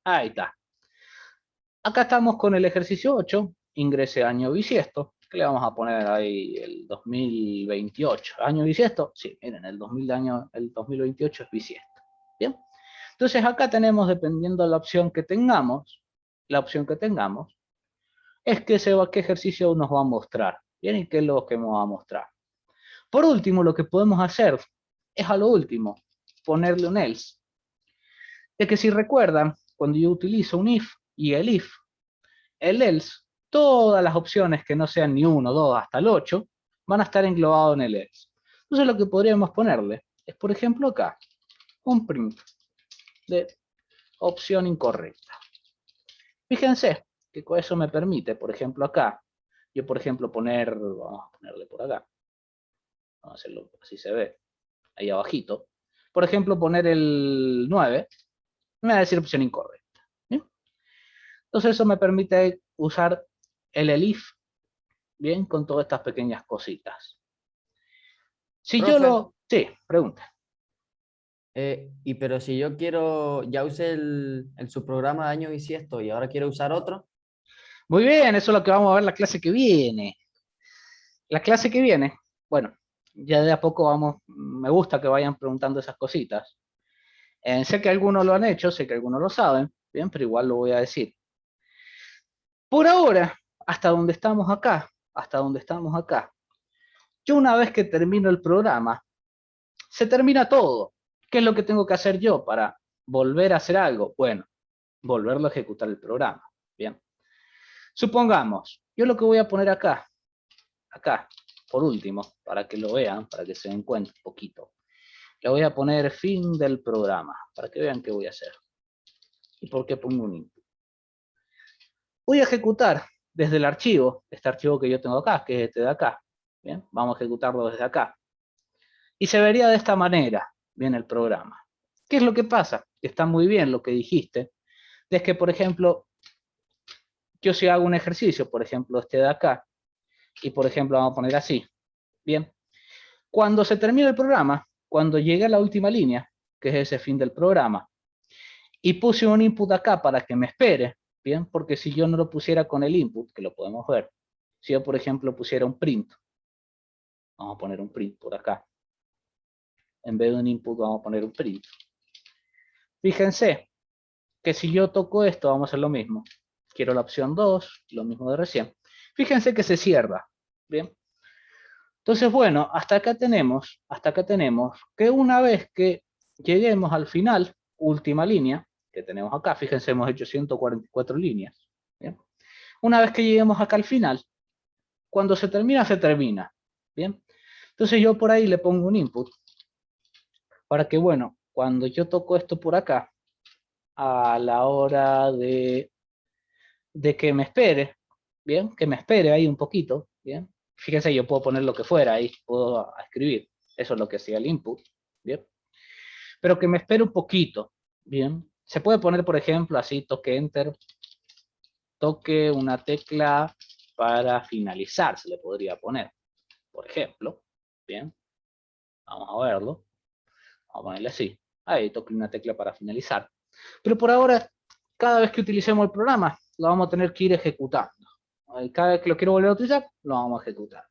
Ahí está. Acá estamos con el ejercicio 8. Ingrese año bisiesto. Que le vamos a poner ahí el 2028. ¿Año bisiesto? Sí, miren, el 2028 es bisiesto. Bien. Entonces acá tenemos, dependiendo de la opción que tengamos, es qué ejercicio nos va a mostrar. Bien, y qué es lo que nos va a mostrar. Por último, lo que podemos hacer es a lo último, ponerle un else. Es que si recuerdan, cuando yo utilizo un if y el else, todas las opciones que no sean ni 1, 2, hasta el 8, van a estar englobados en el else. Entonces lo que podríamos ponerle es, por ejemplo, acá, un print de opción incorrecta. Fíjense que con eso me permite, por ejemplo, acá, yo por ejemplo vamos a ponerle por acá, vamos a hacerlo así se ve, ahí abajito, por ejemplo poner el 9, Me va a decir opción incorrecta. ¿Bien? Entonces eso me permite usar el elif, bien, con todas estas pequeñas cositas. Si yo Profe, lo... Sí, pregunta. pero si yo quiero, ya usé el subprograma de año bisiesto y ahora quiero usar otro. Muy bien, eso es lo que vamos a ver la clase que viene. La clase que viene, bueno, ya de a poco vamos, me gusta que vayan preguntando esas cositas. Sé que algunos lo han hecho, sé que algunos lo saben, bien, pero igual lo voy a decir. Por ahora, hasta donde estamos acá, yo una vez que termino el programa, se termina todo. ¿Qué es lo que tengo que hacer yo para volver a hacer algo? Bueno, volverlo a ejecutar el programa. Bien. Supongamos, yo lo que voy a poner acá, por último, para que lo vean, para que se den cuenta un poquito. Le voy a poner fin del programa, para que vean qué voy a hacer. ¿Y por qué pongo un input? Voy a ejecutar desde el archivo, este archivo que yo tengo acá, que es este de acá. Bien, vamos a ejecutarlo desde acá. Y se vería de esta manera, bien, el programa. ¿Qué es lo que pasa? Que está muy bien lo que dijiste, es que, por ejemplo, yo si hago un ejercicio, por ejemplo, este de acá, y por ejemplo vamos a poner así, bien, cuando se termine el programa, cuando llegue a la última línea, que es ese fin del programa, y puse un input acá para que me espere, bien, porque si yo no lo pusiera con el input, que lo podemos ver, si yo por ejemplo pusiera un print, vamos a poner un print por acá, en vez de un input vamos a poner un print. Fíjense que si yo toco esto, vamos a hacer lo mismo. Quiero la opción 2, lo mismo de recién. Fíjense que se cierra, bien. Entonces, bueno, hasta acá tenemos que una vez que lleguemos al final, última línea, que tenemos acá, fíjense, hemos hecho 144 líneas. ¿Bien? Una vez que lleguemos acá al final, cuando se termina, se termina. ¿Bien? Entonces yo por ahí le pongo un input para que, bueno, cuando yo toco esto por acá, a la hora de que me espere, ¿bien? Que me espere ahí un poquito, ¿bien? Fíjense, yo puedo poner lo que fuera ahí, puedo escribir. Eso es lo que hacía el input, ¿bien? Pero que me espere un poquito, ¿bien? Se puede poner, por ejemplo, así, toque Enter, toque una tecla para finalizar, se le podría poner, por ejemplo, ¿bien? Vamos a verlo. Vamos a ponerle así. Ahí, toque una tecla para finalizar. Pero por ahora, cada vez que utilicemos el programa, lo vamos a tener que ir ejecutando. Cada vez que lo quiero volver a utilizar, lo vamos a ejecutar.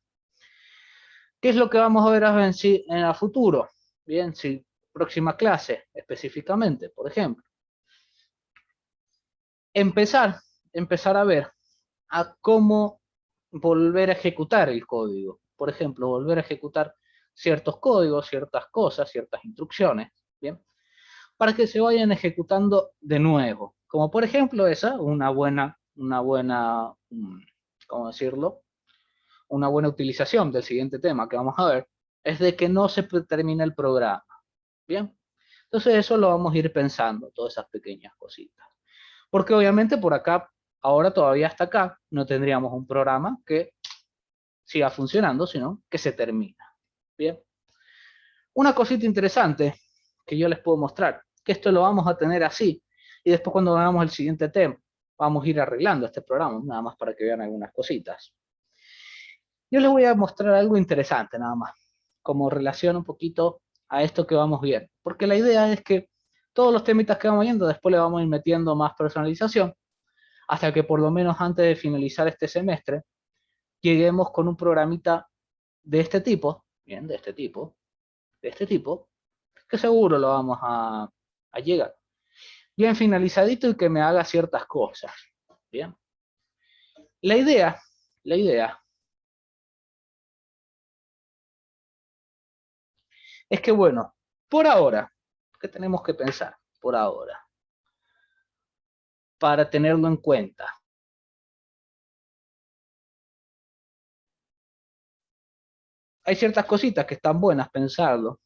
¿Qué es lo que vamos a ver en el futuro? Bien, si próxima clase específicamente, por ejemplo. Empezar a ver a cómo volver a ejecutar el código. Por ejemplo, volver a ejecutar ciertos códigos, ciertas cosas, ciertas instrucciones, ¿bien? Para que se vayan ejecutando de nuevo. Como por ejemplo esa, ¿cómo decirlo? Una buena utilización del siguiente tema que vamos a ver, es de que no se termine el programa. ¿Bien? Entonces eso lo vamos a ir pensando, todas esas pequeñas cositas. Porque obviamente por acá, ahora todavía hasta acá, no tendríamos un programa que siga funcionando, sino que se termina. Bien. Una cosita interesante que yo les puedo mostrar, que esto lo vamos a tener así, y después cuando hagamos el siguiente tema, vamos a ir arreglando este programa, nada más para que vean algunas cositas. Yo les voy a mostrar algo interesante nada más, como relación un poquito a esto que vamos viendo, porque la idea es que todos los temitas que vamos viendo, después le vamos a ir metiendo más personalización, hasta que por lo menos antes de finalizar este semestre, lleguemos con un programita de este tipo, bien, de este tipo, que seguro lo vamos a llegar. Bien finalizadito y que me haga ciertas cosas. Bien. La idea es que, bueno, por ahora, ¿qué tenemos que pensar? Por ahora, para tenerlo en cuenta. Hay ciertas cositas que están buenas pensarlo.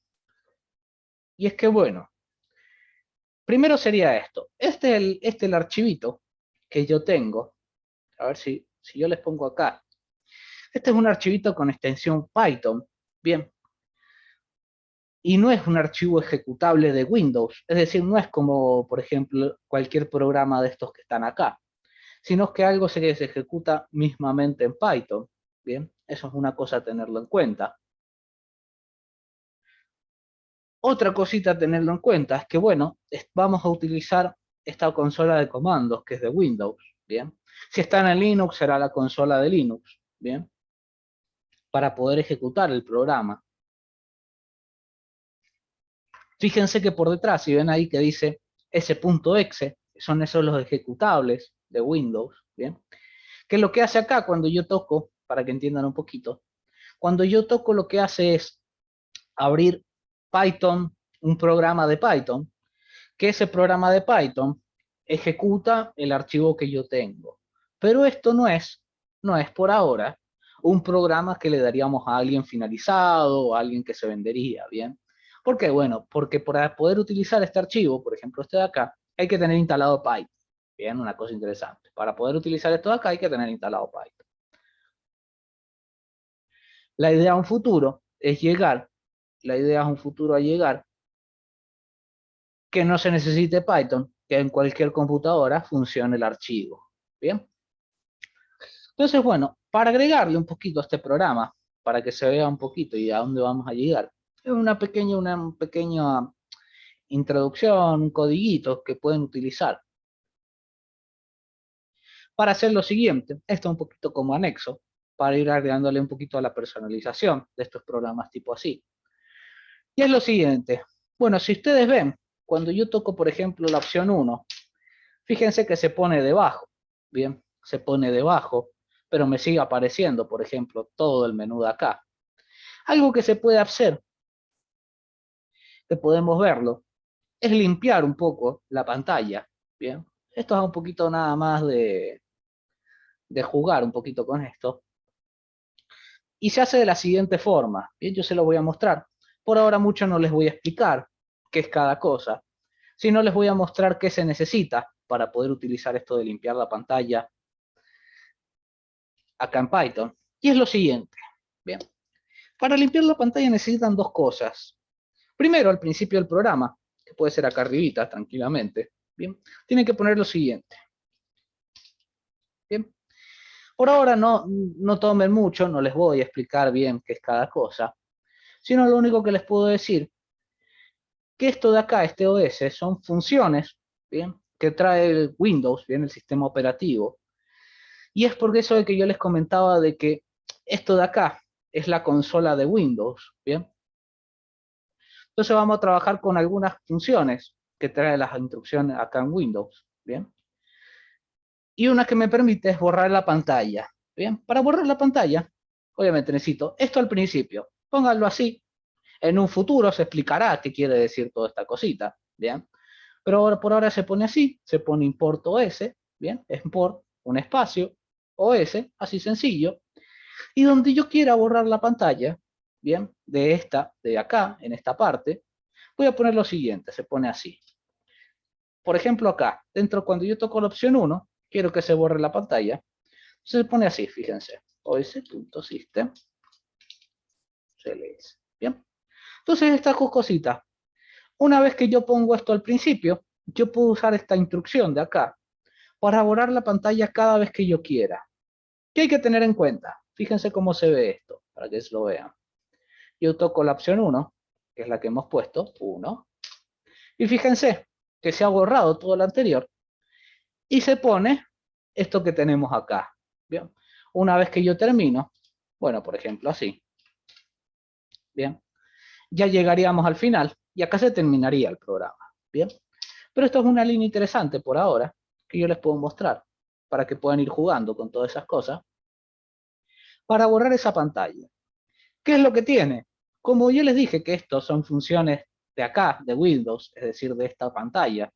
Y es que, bueno, primero sería esto. Este es el archivito que yo tengo. A ver si yo les pongo acá. Este es un archivito con extensión Python. Bien. y no es un archivo ejecutable de Windows, es decir, no es como, por ejemplo, cualquier programa de estos que están acá, sino que algo se ejecuta mismamente en Python. Bien, eso es una cosa a tenerlo en cuenta. Otra cosita a tenerlo en cuenta es que, bueno, vamos a utilizar esta consola de comandos que es de Windows. Bien, si están en Linux será la consola de Linux. Bien, para poder ejecutar el programa. Fíjense que por detrás, si ven ahí que dice s.exe, son esos los ejecutables de Windows, ¿bien? ¿Qué es lo que hace acá cuando yo toco, para que entiendan un poquito? Cuando yo toco lo que hace es abrir Python, un programa de Python, que ese programa de Python ejecuta el archivo que yo tengo. Pero esto no es por ahora un programa que le daríamos a alguien finalizado o a alguien que se vendería, ¿bien? ¿Por qué? Bueno, porque para poder utilizar este archivo, por ejemplo este de acá, hay que tener instalado Python. Bien, una cosa interesante. Para poder utilizar esto de acá hay que tener instalado Python. La idea a un futuro es llegar, que no se necesite Python, que en cualquier computadora funcione el archivo. Bien. Entonces, bueno, para agregarle un poquito a este programa, para que se vea un poquito y a dónde vamos a llegar, es una pequeña introducción, un codiguito que pueden utilizar para hacer lo siguiente. Esto un poquito como anexo, para ir agregándole un poquito a la personalización de estos programas tipo así. Y es lo siguiente. Bueno, si ustedes ven, cuando yo toco, por ejemplo, la opción 1, fíjense que se pone debajo. Bien, se pone debajo, pero me sigue apareciendo, por ejemplo, todo el menú de acá. Algo que se puede hacer, que podemos verlo, es limpiar un poco la pantalla. Bien, esto es un poquito nada más de jugar un poquito con esto. Y se hace de la siguiente forma. Bien, yo se lo voy a mostrar. Por ahora mucho no les voy a explicar qué es cada cosa, sino les voy a mostrar qué se necesita para poder utilizar esto de limpiar la pantalla acá en Python. Y es lo siguiente. Bien, para limpiar la pantalla necesitan dos cosas. Primero, al principio del programa, que puede ser acá arribita, tranquilamente. Bien, tienen que poner lo siguiente. Bien, por ahora no tomen mucho, no les voy a explicar bien qué es cada cosa, sino lo único que les puedo decir, que esto de acá, este OS, son funciones, bien, que trae el Windows, bien, el sistema operativo. Y es porque eso de que yo les comentaba de que esto de acá es la consola de Windows, bien. Entonces vamos a trabajar con algunas funciones que trae las instrucciones acá en Windows, bien. Y una que me permite es borrar la pantalla, bien. Para borrar la pantalla, obviamente necesito esto al principio, pónganlo así. En un futuro se explicará qué quiere decir toda esta cosita, bien. Pero ahora, por ahora se pone así, se pone import OS, bien, import, un espacio, OS, así sencillo, y donde yo quiera borrar la pantalla, bien, de acá, en esta parte, voy a poner lo siguiente, se pone así. Por ejemplo acá, dentro cuando yo toco la opción 1, quiero que se borre la pantalla, se pone así, fíjense, os.system, cls, bien. Entonces estas dos cositas, una vez que yo pongo esto al principio, yo puedo usar esta instrucción de acá para borrar la pantalla cada vez que yo quiera. ¿Qué hay que tener en cuenta? Fíjense cómo se ve esto, para que se lo vean. Yo toco la opción 1, que es la que hemos puesto, 1, y fíjense que se ha borrado todo lo anterior y se pone esto que tenemos acá. Bien, una vez que yo termino, bueno, por ejemplo así, bien, ya llegaríamos al final y acá se terminaría el programa. Bien, pero esto es una línea interesante por ahora que yo les puedo mostrar para que puedan ir jugando con todas esas cosas para borrar esa pantalla. ¿Qué es lo que tiene? Como yo les dije que estos son funciones de acá, de Windows, es decir, de esta pantalla,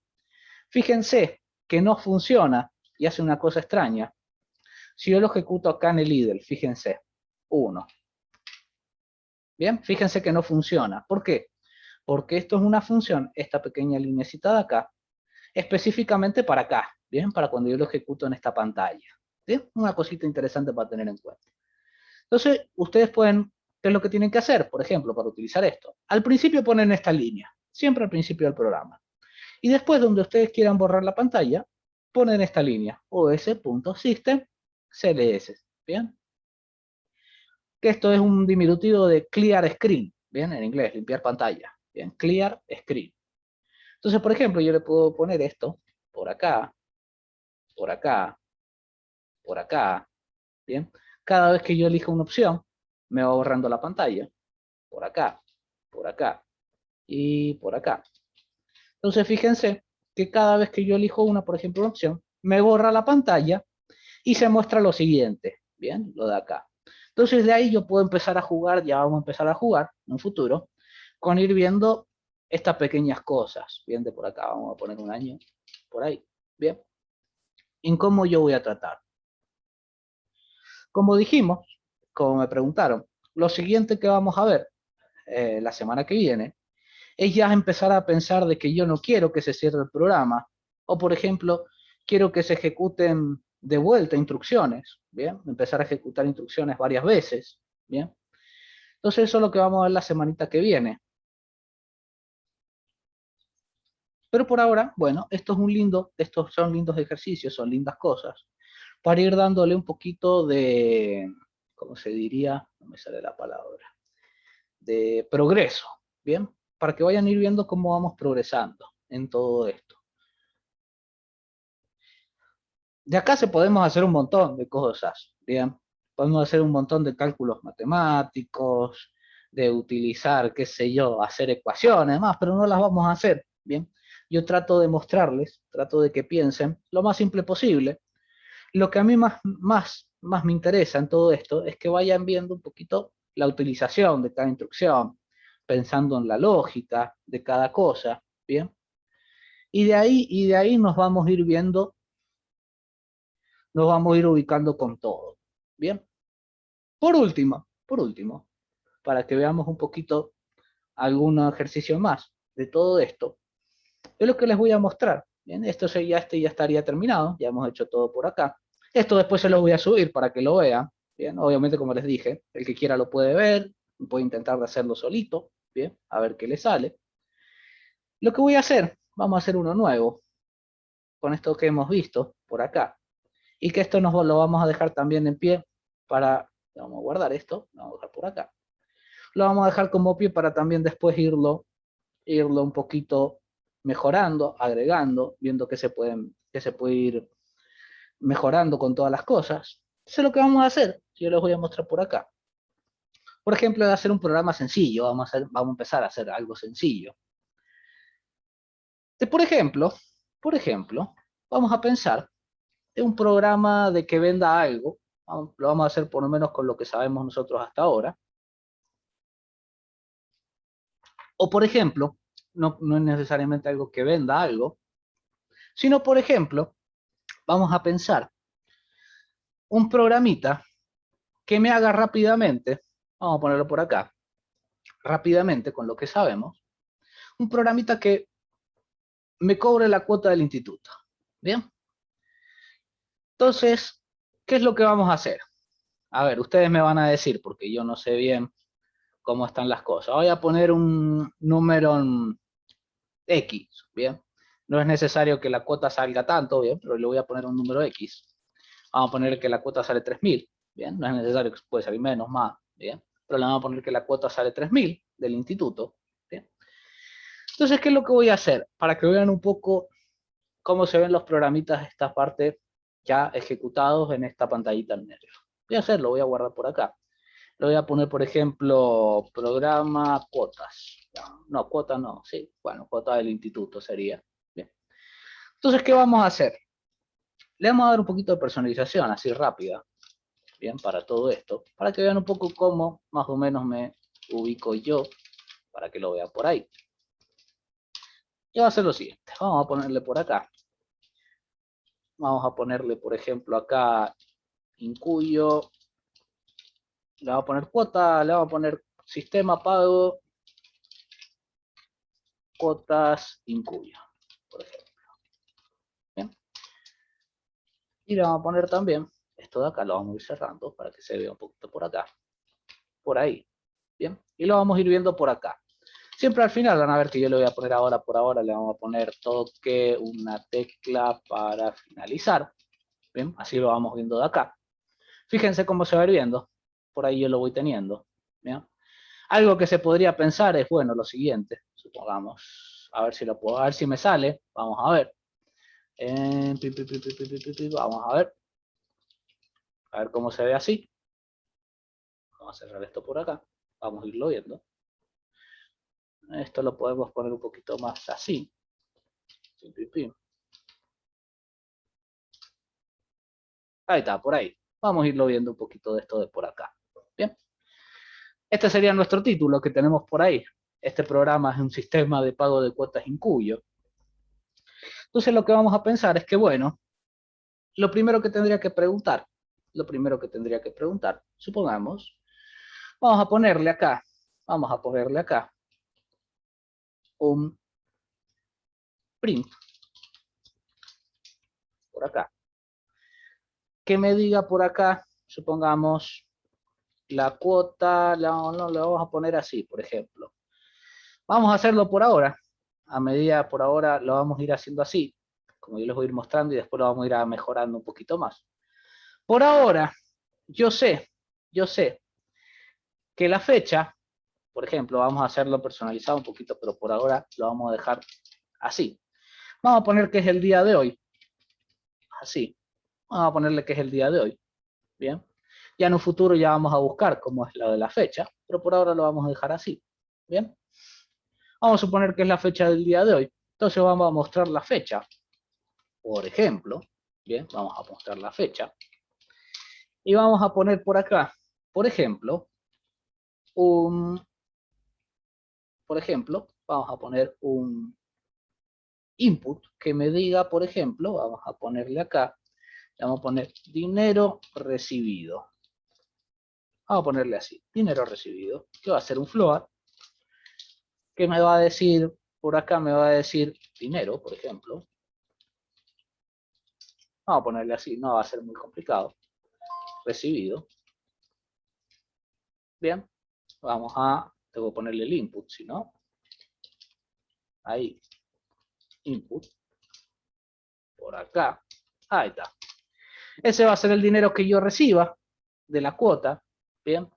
fíjense que no funciona y hace una cosa extraña. Si yo lo ejecuto acá en el idle, fíjense, 1. Bien, fíjense que no funciona. ¿Por qué? Porque esto es una función, esta pequeña linecita de acá, específicamente para acá, bien, para cuando yo lo ejecuto en esta pantalla. ¿Bien? Una cosita interesante para tener en cuenta. Entonces, ustedes pueden ¿Qué es lo que tienen que hacer? Por ejemplo, para utilizar esto. Al principio ponen esta línea, siempre al principio del programa. Y después, donde ustedes quieran borrar la pantalla, ponen esta línea, os.system.cls. ¿Bien? Que esto es un diminutivo de clear screen. ¿Bien? En inglés, limpiar pantalla. Bien, clear screen. Entonces, por ejemplo, yo le puedo poner esto por acá, por acá, por acá. ¿Bien? Cada vez que yo elijo una opción, me va borrando la pantalla. Por acá y por acá. Entonces, fíjense que cada vez que yo elijo una, por ejemplo, una opción, me borra la pantalla y se muestra lo siguiente. Bien, lo de acá. Entonces, de ahí yo puedo empezar a jugar, ya vamos a empezar a jugar en un futuro, con ir viendo estas pequeñas cosas. Bien, de por acá, vamos a poner un año por ahí. Bien. ¿En cómo yo voy a tratar? Como dijimos, como me preguntaron, lo siguiente que vamos a ver la semana que viene es ya empezar a pensar de que yo no quiero que se cierre el programa, o por ejemplo, quiero que se ejecuten de vuelta instrucciones, ¿bien? Empezar a ejecutar instrucciones varias veces, ¿bien? Entonces eso es lo que vamos a ver la semanita que viene. Pero por ahora, bueno, estos son lindos ejercicios, son lindas cosas, para ir dándole un poquito de, ¿cómo se diría? No me sale la palabra, de progreso, ¿bien? Para que vayan a ir viendo cómo vamos progresando en todo esto. De acá se podemos hacer un montón de cosas, ¿bien? Podemos hacer un montón de cálculos matemáticos, de utilizar, qué sé yo, hacer ecuaciones, más, pero no las vamos a hacer, ¿bien? Yo trato de mostrarles, trato de que piensen lo más simple posible. Lo que a mí más me interesa en todo esto es que vayan viendo un poquito la utilización de cada instrucción, pensando en la lógica de cada cosa, ¿bien? Y de ahí nos vamos a ir ubicando con todo. Bien. Por último, para que veamos un poquito algún ejercicio más de todo esto, es lo que les voy a mostrar. Bien, este ya estaría terminado, ya hemos hecho todo por acá. Esto después se lo voy a subir para que lo vean. Bien, obviamente como les dije, el que quiera lo puede ver, puede intentar de hacerlo solito, bien, a ver qué le sale. Lo que voy a hacer, vamos a hacer uno nuevo, con esto que hemos visto por acá. Y que esto lo vamos a dejar también en pie para, vamos a guardar esto, lo vamos a dejar por acá. Lo vamos a dejar como pie para también después irlo un poquito mejorando, agregando, viendo que se puede ir mejorando con todas las cosas. Eso es lo que vamos a hacer. Yo les voy a mostrar por acá. Por ejemplo, de hacer un programa sencillo, vamos a empezar a hacer algo sencillo. Por ejemplo, vamos a pensar en un programa de que venda algo. Lo vamos a hacer por lo menos con lo que sabemos nosotros hasta ahora. O por ejemplo, no es necesariamente algo que venda algo, sino por ejemplo, vamos a pensar un programita que me haga rápidamente, vamos a ponerlo por acá, rápidamente con lo que sabemos, un programita que me cobre la cuota del instituto. ¿Bien? Entonces, ¿qué es lo que vamos a hacer? A ver, ustedes me van a decir, porque yo no sé bien cómo están las cosas. Voy a poner un número en X, ¿bien? No es necesario que la cuota salga tanto, ¿bien? Pero le voy a poner un número X. Vamos a poner que la cuota sale 3.000, ¿bien? No es necesario, que puede salir menos, más, ¿bien? Pero le vamos a poner que la cuota sale 3.000 del instituto, ¿bien? Entonces, ¿qué es lo que voy a hacer? Para que vean un poco cómo se ven los programitas de esta parte ya ejecutados en esta pantallita en negro. Voy a hacerlo, voy a guardar por acá. Le voy a poner, por ejemplo, programa cuotas. No, cuota no, sí. Bueno, cuota del instituto sería. Bien. Entonces, ¿qué vamos a hacer? Le vamos a dar un poquito de personalización, así rápida. Bien, para todo esto. Para que vean un poco cómo más o menos me ubico yo. Para que lo vean por ahí. Y va a ser lo siguiente. Vamos a ponerle por acá. Vamos a ponerle, por ejemplo, acá Incuyo. Le vamos a poner cuota, le vamos a poner sistema pago, cuotas Incuyo, por ejemplo. Bien. Y le vamos a poner también, esto de acá lo vamos a ir cerrando para que se vea un poquito por acá, por ahí. Bien, y lo vamos a ir viendo por acá. Siempre al final van a ver que yo le voy a poner ahora, por ahora, le vamos a poner toque, una tecla para finalizar. Bien, así lo vamos viendo de acá. Fíjense cómo se va a ir viendo. Por ahí yo lo voy teniendo. ¿Bien? Algo que se podría pensar es, bueno, lo siguiente. Supongamos, a ver si lo puedo, a ver si me sale. Vamos a ver. Vamos a ver. A ver cómo se ve así. Vamos a cerrar esto por acá. Vamos a irlo viendo. Esto lo podemos poner un poquito más así. Ahí está, por ahí. Vamos a irlo viendo un poquito de esto de por acá. Bien. Este sería nuestro título que tenemos por ahí. Este programa es un sistema de pago de cuotas Incuyo. Entonces lo que vamos a pensar es que, bueno, lo primero que tendría que preguntar, supongamos, vamos a ponerle acá un print, por acá, que me diga por acá, supongamos, la cuota, no, le vamos a poner así, por ejemplo. Vamos a hacerlo por ahora, a medida por ahora lo vamos a ir haciendo así, como yo les voy a ir mostrando y después lo vamos a ir mejorando un poquito más. Por ahora, yo sé que la fecha, por ejemplo, vamos a hacerlo personalizado un poquito, pero por ahora lo vamos a dejar así. Vamos a poner que es el día de hoy. Así. Vamos a ponerle que es el día de hoy. Bien. Ya en un futuro ya vamos a buscar cómo es lo de la fecha, pero por ahora lo vamos a dejar así. Bien. Vamos a suponer que es la fecha del día de hoy. Entonces vamos a mostrar la fecha. Por ejemplo. Bien, vamos a mostrar la fecha. Y vamos a poner por acá, por ejemplo, vamos a poner un input que me diga, por ejemplo, vamos a ponerle acá, vamos a poner dinero recibido. Vamos a ponerle así, dinero recibido, que va a ser un float, que me va a decir, por acá me va a decir dinero, por ejemplo. Vamos a ponerle así, no va a ser muy complicado. Recibido. Bien, tengo que ponerle el input, si no. Ahí, input. Por acá, ahí está. Ese va a ser el dinero que yo reciba de la cuota. Bien.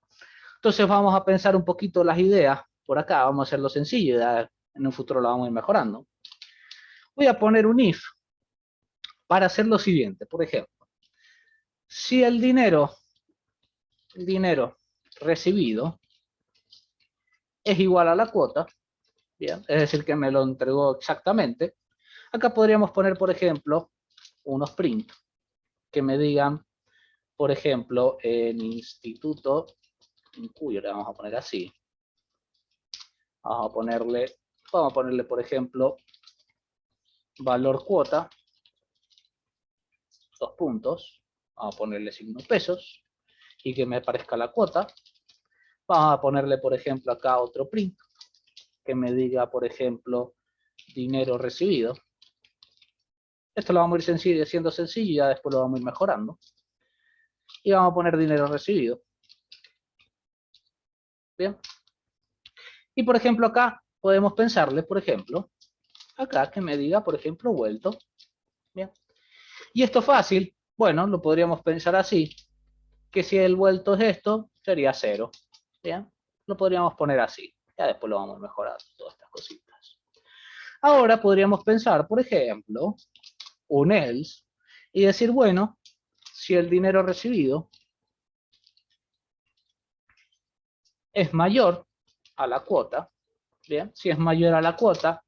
Entonces vamos a pensar un poquito las ideas. Por acá vamos a hacerlo sencillo. Ya en un futuro lo vamos a ir mejorando. Voy a poner un if para hacer lo siguiente. Por ejemplo, si el dinero recibido es igual a la cuota, bien, es decir, que me lo entregó exactamente, acá podríamos poner, por ejemplo, unos print que me digan, por ejemplo, en instituto, en cuyo le vamos a poner así. Vamos a ponerle, por ejemplo, valor cuota, 2 puntos. Vamos a ponerle signo pesos y que me aparezca la cuota. Vamos a ponerle, por ejemplo, acá otro print que me diga, por ejemplo, dinero recibido. Esto lo vamos a ir haciendo sencillo y ya después lo vamos a ir mejorando. Y vamos a poner dinero recibido. Bien. Y por ejemplo acá podemos pensarle, por ejemplo, acá que me diga, por ejemplo, vuelto. Bien. Y esto fácil, bueno, lo podríamos pensar así, que si el vuelto es esto, sería 0. Bien. Lo podríamos poner así. Ya después lo vamos a mejorar, todas estas cositas. Ahora podríamos pensar, por ejemplo, un else y decir, bueno, si el dinero recibido es mayor a la cuota, bien, si es mayor a la cuota,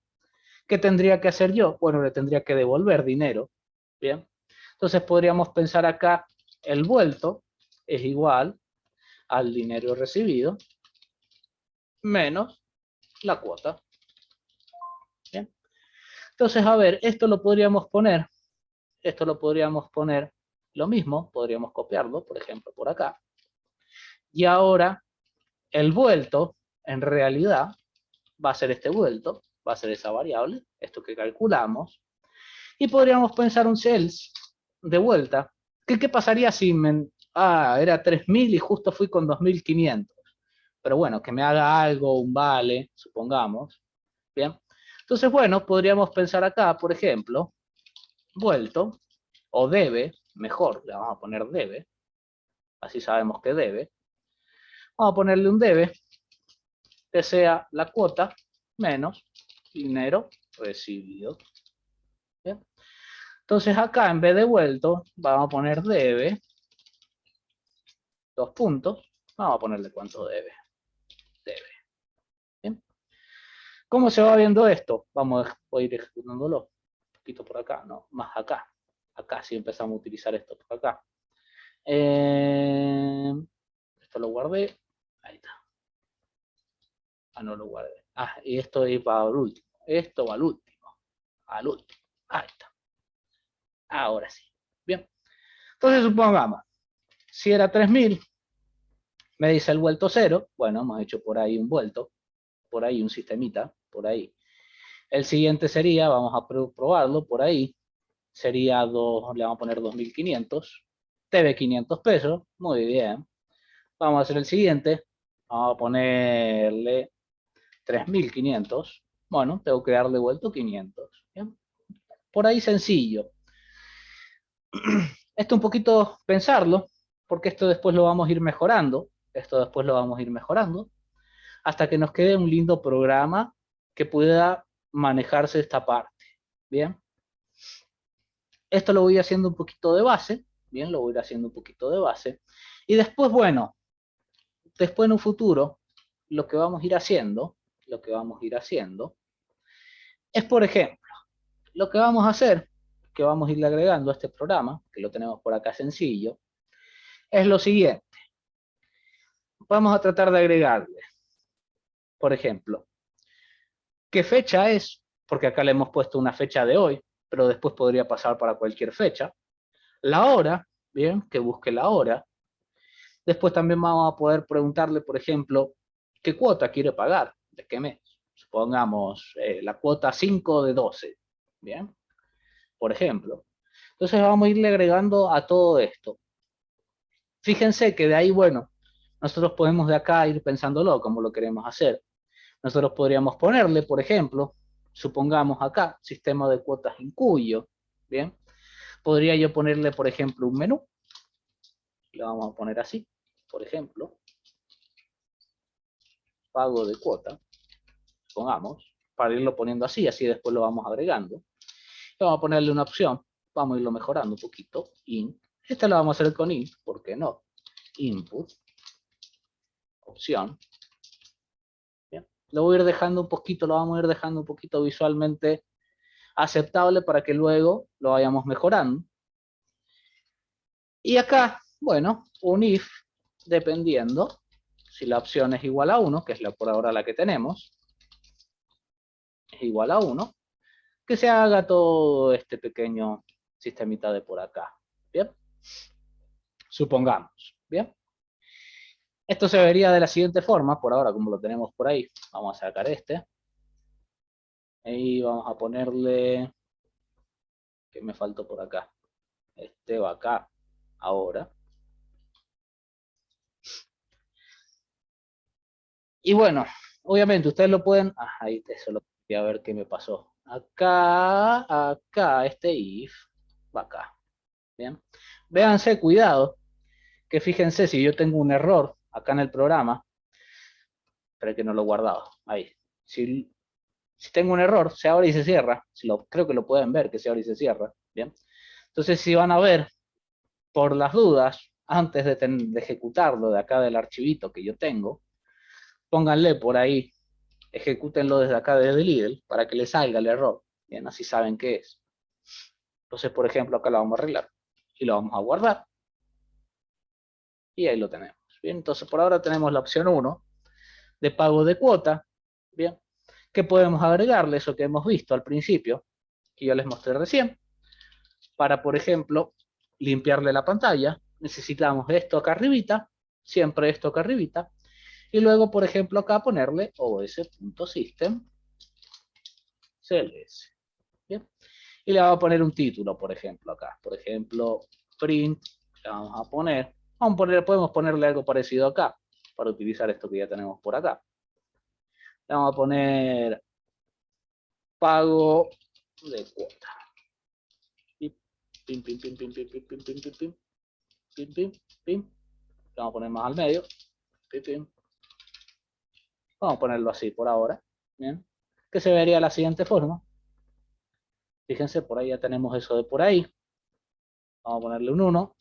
¿qué tendría que hacer yo? Bueno, le tendría que devolver dinero, bien. Entonces podríamos pensar acá, el vuelto es igual al dinero recibido menos la cuota. Bien. Entonces, a ver, esto lo podríamos poner lo mismo, podríamos copiarlo, por ejemplo, por acá. Y ahora, el vuelto, en realidad, va a ser este vuelto, va a ser esa variable, esto que calculamos. Y podríamos pensar un else de vuelta. ¿Qué pasaría si era 3000 y justo fui con 2500? pero bueno, que me haga algo, un vale, supongamos. Bien. Entonces, bueno, podríamos pensar acá, por ejemplo, vuelto, o debe, mejor, le vamos a poner debe, así sabemos que debe. Vamos a ponerle un debe, que sea la cuota menos dinero recibido. ¿Bien? Entonces acá, en vez de vuelto, vamos a poner debe, dos puntos, vamos a ponerle cuánto debe. Debe. ¿Bien? ¿Cómo se va viendo esto? Voy a ir ejecutándolo. Un poquito por acá, no, más acá. Acá sí empezamos a utilizar esto por acá. Esto lo guardé. Ahí está. Ah, no lo guardé. Ah, y esto es para el último. Esto va al último. Al último. Ahí está. Ahora sí. Bien. Entonces supongamos, si era 3000, me dice el vuelto 0. Bueno, hemos hecho por ahí un vuelto. Por ahí un sistemita. Por ahí. El siguiente sería, vamos a probarlo por ahí. Sería le vamos a poner 2500. TV 500 pesos. Muy bien. Vamos a hacer el siguiente. Vamos a ponerle 3500. Bueno, tengo que darle vuelto 500. ¿Bien? Por ahí sencillo. Esto un poquito pensarlo, porque esto después lo vamos a ir mejorando. Esto después lo vamos a ir mejorando. Hasta que nos quede un lindo programa que pueda manejarse esta parte. Bien. Esto lo voy haciendo un poquito de base. Bien, lo voy a ir haciendo un poquito de base. Y después, bueno, después en un futuro, lo que vamos a ir haciendo, es, por ejemplo, lo que vamos a hacer, que vamos a ir agregando a este programa, que lo tenemos por acá sencillo, es lo siguiente. Vamos a tratar de agregarle, por ejemplo, ¿qué fecha es? Porque acá le hemos puesto una fecha de hoy, pero después podría pasar para cualquier fecha. La hora, bien, que busque la hora. Después también vamos a poder preguntarle, por ejemplo, ¿qué cuota quiere pagar? ¿De qué mes? Supongamos la cuota 5 de 12, bien, por ejemplo. Entonces vamos a irle agregando a todo esto. Fíjense que de ahí, bueno, nosotros podemos de acá ir pensándolo como lo queremos hacer. Nosotros podríamos ponerle, por ejemplo, supongamos acá, sistema de cuotas en Cuyo, ¿bien? Podría yo ponerle, por ejemplo, un menú. Lo vamos a poner así, por ejemplo. Pago de cuota, pongamos, para irlo poniendo así, así después lo vamos agregando. Y vamos a ponerle una opción, vamos a irlo mejorando un poquito, int. Esta la vamos a hacer con int, ¿por qué no? Input, opción. Bien. Lo voy a ir dejando un poquito, lo vamos a ir dejando un poquito visualmente aceptable para que luego lo vayamos mejorando. Y acá, bueno, un if, dependiendo, si la opción es igual a 1, que es por ahora la que tenemos, es igual a 1, que se haga todo este pequeño sistemita de por acá. Bien, supongamos. Bien, esto se vería de la siguiente forma, por ahora como lo tenemos por ahí. Vamos a sacar este. Y vamos a ponerle, ¿qué me faltó por acá? Este va acá, ahora. Y bueno, obviamente ustedes lo pueden, ahí eso lo voy a ver qué me pasó. Acá, este if, va acá. Bien, véanse, cuidado, que fíjense si yo tengo un error acá en el programa, pero que no lo he guardado, ahí. Si tengo un error, se abre y se cierra, creo que lo pueden ver, que se abre y se cierra, bien. Entonces si van a ver, por las dudas, antes de ejecutarlo de acá del archivito que yo tengo, pónganle por ahí, ejecútenlo desde acá desde Lidl, para que les salga el error, bien, así saben qué es. Entonces, por ejemplo, acá lo vamos a arreglar, y lo vamos a guardar, y ahí lo tenemos, bien. Entonces por ahora tenemos la opción 1, de pago de cuota, bien, que podemos agregarle eso que hemos visto al principio, que yo les mostré recién, para, por ejemplo, limpiarle la pantalla, necesitamos esto acá arribita, siempre esto acá arribita, y luego, por ejemplo, acá ponerle os.system cls, ¿bien? Y le vamos a poner un título, por ejemplo, acá, por ejemplo, print, le vamos a poner, podemos ponerle algo parecido acá, para utilizar esto que ya tenemos por acá. Le vamos a poner pago de cuota. Pim, pim, pim, pim, pim, pim, pim, pim, pim, pim, pim, pim, pim, pim. Le vamos a poner más al medio. Pim, pim. Vamos a ponerlo así por ahora. Bien. Que se vería de la siguiente forma. Fíjense, por ahí ya tenemos eso de por ahí. Vamos a ponerle un 1.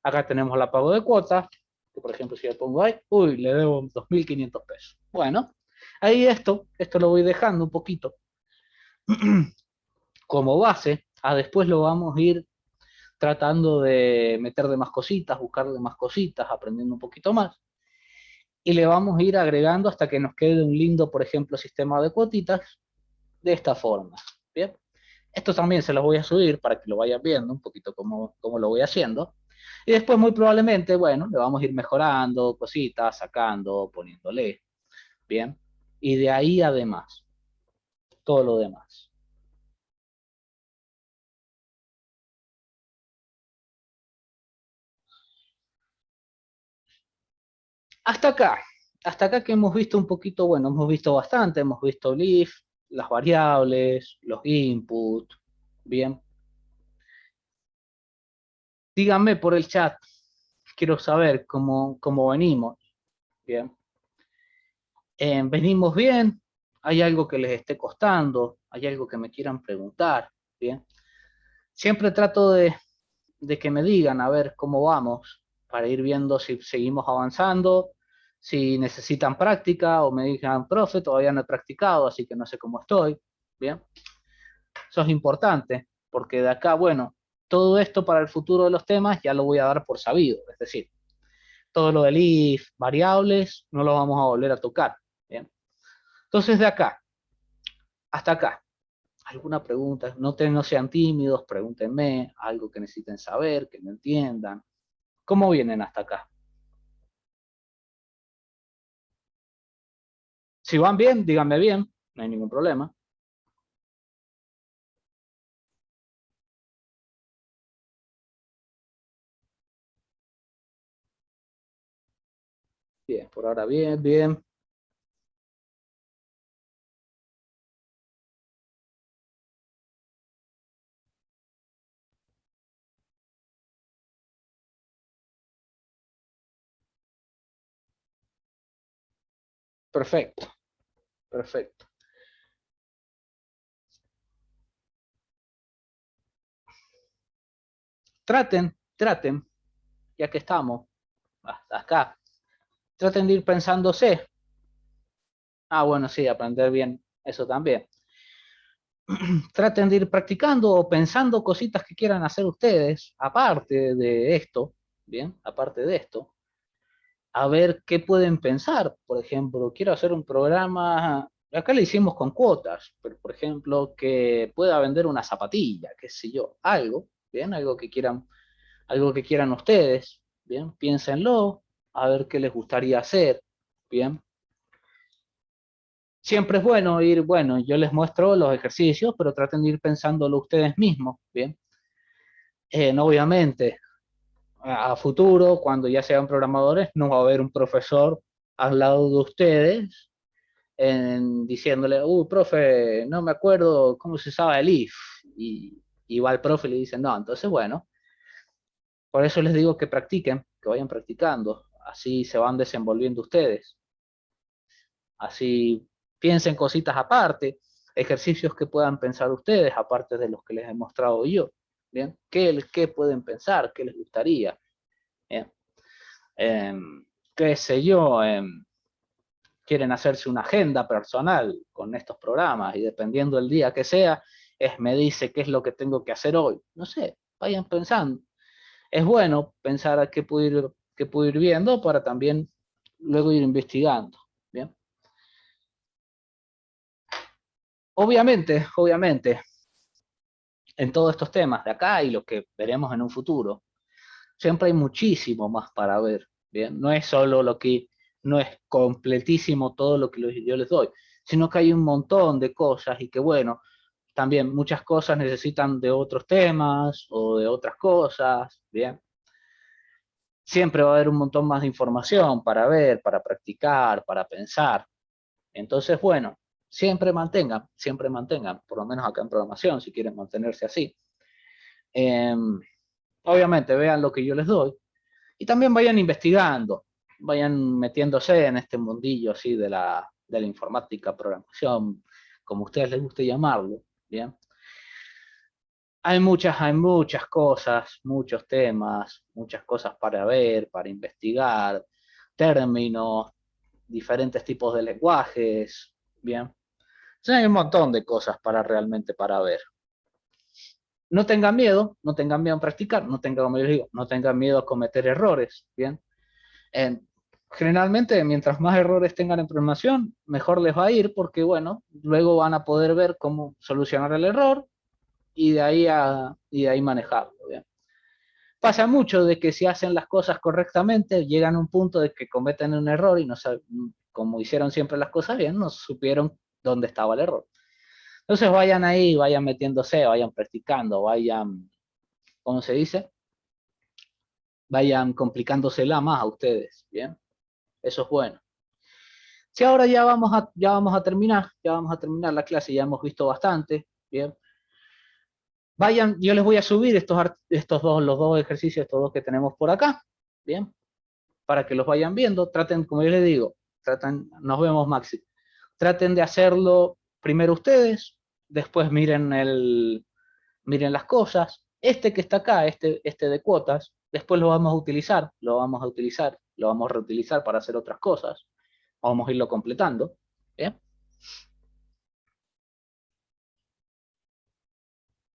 Acá tenemos la pago de cuota. Que por ejemplo, si le pongo ahí, uy, le debo 2.500 pesos. Bueno, ahí esto lo voy dejando un poquito como base. Después lo vamos a ir tratando de meter de más cositas, buscar de más cositas, aprendiendo un poquito más. Y le vamos a ir agregando hasta que nos quede un lindo, por ejemplo, sistema de cuotitas de esta forma. Bien. Esto también se los voy a subir para que lo vayan viendo un poquito cómo lo voy haciendo. Y después muy probablemente, bueno, le vamos a ir mejorando cositas, sacando, poniéndole. Bien. Y de ahí además, todo lo demás. Hasta acá que hemos visto un poquito, bueno, hemos visto bastante, hemos visto el if, las variables, los inputs, bien. Díganme por el chat, quiero saber cómo venimos, bien. ¿Venimos bien? ¿Hay algo que les esté costando? ¿Hay algo que me quieran preguntar? Bien. Siempre trato de que me digan a ver cómo vamos, para ir viendo si seguimos avanzando, si necesitan práctica o me digan, profe, todavía no he practicado, así que no sé cómo estoy. Bien. Eso es importante, porque de acá, bueno, todo esto para el futuro de los temas ya lo voy a dar por sabido, es decir, todo lo del if, variables, no lo vamos a volver a tocar. Bien. Entonces de acá hasta acá, ¿alguna pregunta? No sean tímidos, pregúntenme algo que necesiten saber, que no entiendan. ¿Cómo vienen hasta acá? Si van bien, díganme bien, no hay ningún problema. Bien, por ahora bien, bien. Perfecto, perfecto. Traten, ya que estamos hasta acá, traten de ir pensándose. Bueno, sí, aprender bien, eso también. Traten de ir practicando o pensando cositas que quieran hacer ustedes, aparte de esto, bien, aparte de esto, a ver qué pueden pensar. Por ejemplo, quiero hacer un programa, acá le hicimos con cuotas, pero por ejemplo, que pueda vender una zapatilla, qué sé yo, algo, bien, algo que quieran ustedes, bien, piénsenlo, a ver qué les gustaría hacer, bien. Siempre es bueno ir, bueno, yo les muestro los ejercicios, pero traten de ir pensándolo ustedes mismos, ¿bien? Obviamente, a futuro, cuando ya sean programadores, no va a haber un profesor al lado de ustedes diciéndole, profe, no me acuerdo cómo se usaba el if, y va el profe y le dice, no, entonces bueno, por eso les digo que practiquen, que vayan practicando, así se van desenvolviendo ustedes, así piensen cositas aparte, ejercicios que puedan pensar ustedes, aparte de los que les he mostrado yo. ¿Bien? ¿Qué pueden pensar? ¿Qué les gustaría? ¿Bien? ¿Qué sé yo? Quieren hacerse una agenda personal con estos programas y dependiendo del día que sea, me dice qué es lo que tengo que hacer hoy. No sé, vayan pensando. Es bueno pensar qué puedo ir viendo para también luego ir investigando. ¿Bien? Obviamente, en todos estos temas de acá y lo que veremos en un futuro, siempre hay muchísimo más para ver, ¿bien? No es solo no es completísimo todo lo que yo les doy, sino que hay un montón de cosas y que bueno, también muchas cosas necesitan de otros temas o de otras cosas, ¿bien? siempre va a haber un montón más de información para ver, para practicar, para pensar. Entonces, bueno, siempre mantengan, por lo menos acá en programación, si quieren mantenerse así. Obviamente, vean lo que yo les doy y también vayan investigando, vayan metiéndose en este mundillo así de la informática, programación, como a ustedes les guste llamarlo, ¿bien? Hay muchas cosas, muchos temas, muchas cosas para ver, para investigar, términos, diferentes tipos de lenguajes, ¿bien? O sea, hay un montón de cosas para realmente para ver. No tengan miedo en practicar, no tengan, como yo digo, no tengan miedo a cometer errores, ¿bien? Generalmente, mientras más errores tengan en programación, mejor les va a ir porque, bueno, luego van a poder ver cómo solucionar el error y de ahí manejarlo, ¿bien? Pasa mucho de que si hacen las cosas correctamente, llegan a un punto de que cometen un error y no saben, como hicieron siempre las cosas bien, no supieron dónde estaba el error. Entonces vayan ahí, vayan metiéndose, vayan practicando, vayan, ¿cómo se dice? Vayan complicándosela más a ustedes, ¿bien? Eso es bueno. Si ahora ya vamos a terminar la clase, ya hemos visto bastante, ¿bien? Vayan, yo les voy a subir los dos ejercicios, estos dos que tenemos por acá, ¿bien? Para que los vayan viendo, traten, como yo les digo, nos vemos Maxi, traten de hacerlo primero ustedes, después miren las cosas, este que está acá, este de cuotas, después lo vamos a utilizar, lo vamos a reutilizar para hacer otras cosas, vamos a irlo completando, ¿bien?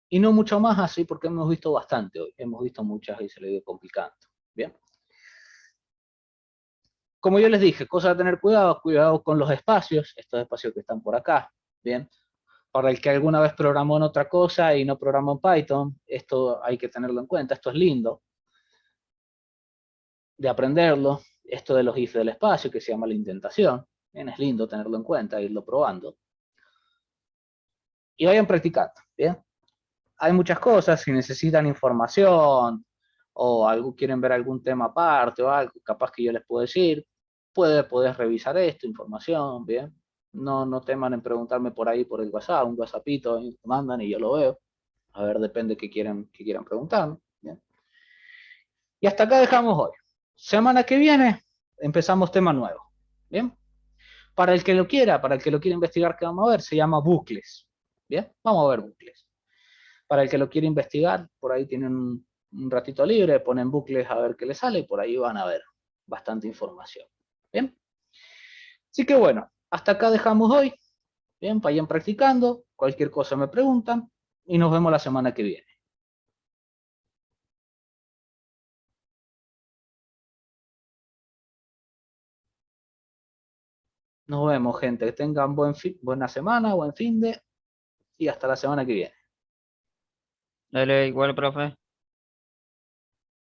Y no mucho más así, porque hemos visto bastante hoy, hemos visto muchas y se le dio complicando, ¿bien? Como yo les dije, cosa de tener cuidado con los espacios, estos espacios que están por acá, ¿bien? Para el que alguna vez programó en otra cosa y no programó en Python, esto hay que tenerlo en cuenta, esto es lindo de aprenderlo, esto de los if del espacio que se llama la indentación, bien, es lindo tenerlo en cuenta, irlo probando. Y vayan practicando, ¿bien? Hay muchas cosas, si necesitan información o quieren ver algún tema aparte o algo, capaz que yo les puedo decir, puedes revisar esto, información, ¿bien? No teman en preguntarme por ahí por el WhatsApp, un WhatsAppito, me mandan y yo lo veo. A ver, depende qué quieran preguntarme, ¿bien? Y hasta acá dejamos hoy. Semana que viene empezamos tema nuevo, ¿bien? Para el que lo quiera investigar, ¿qué vamos a ver? Se llama bucles, ¿bien? Vamos a ver bucles. Para el que lo quiera investigar, por ahí tienen un ratito libre, ponen bucles a ver qué les sale y por ahí van a ver bastante información, ¿bien? Así que bueno, hasta acá dejamos hoy, ¿bien? Vayan practicando, cualquier cosa me preguntan y nos vemos la semana que viene. Nos vemos, gente. Que tengan buena semana, buen fin de y hasta la semana que viene. Dale, igual, profe.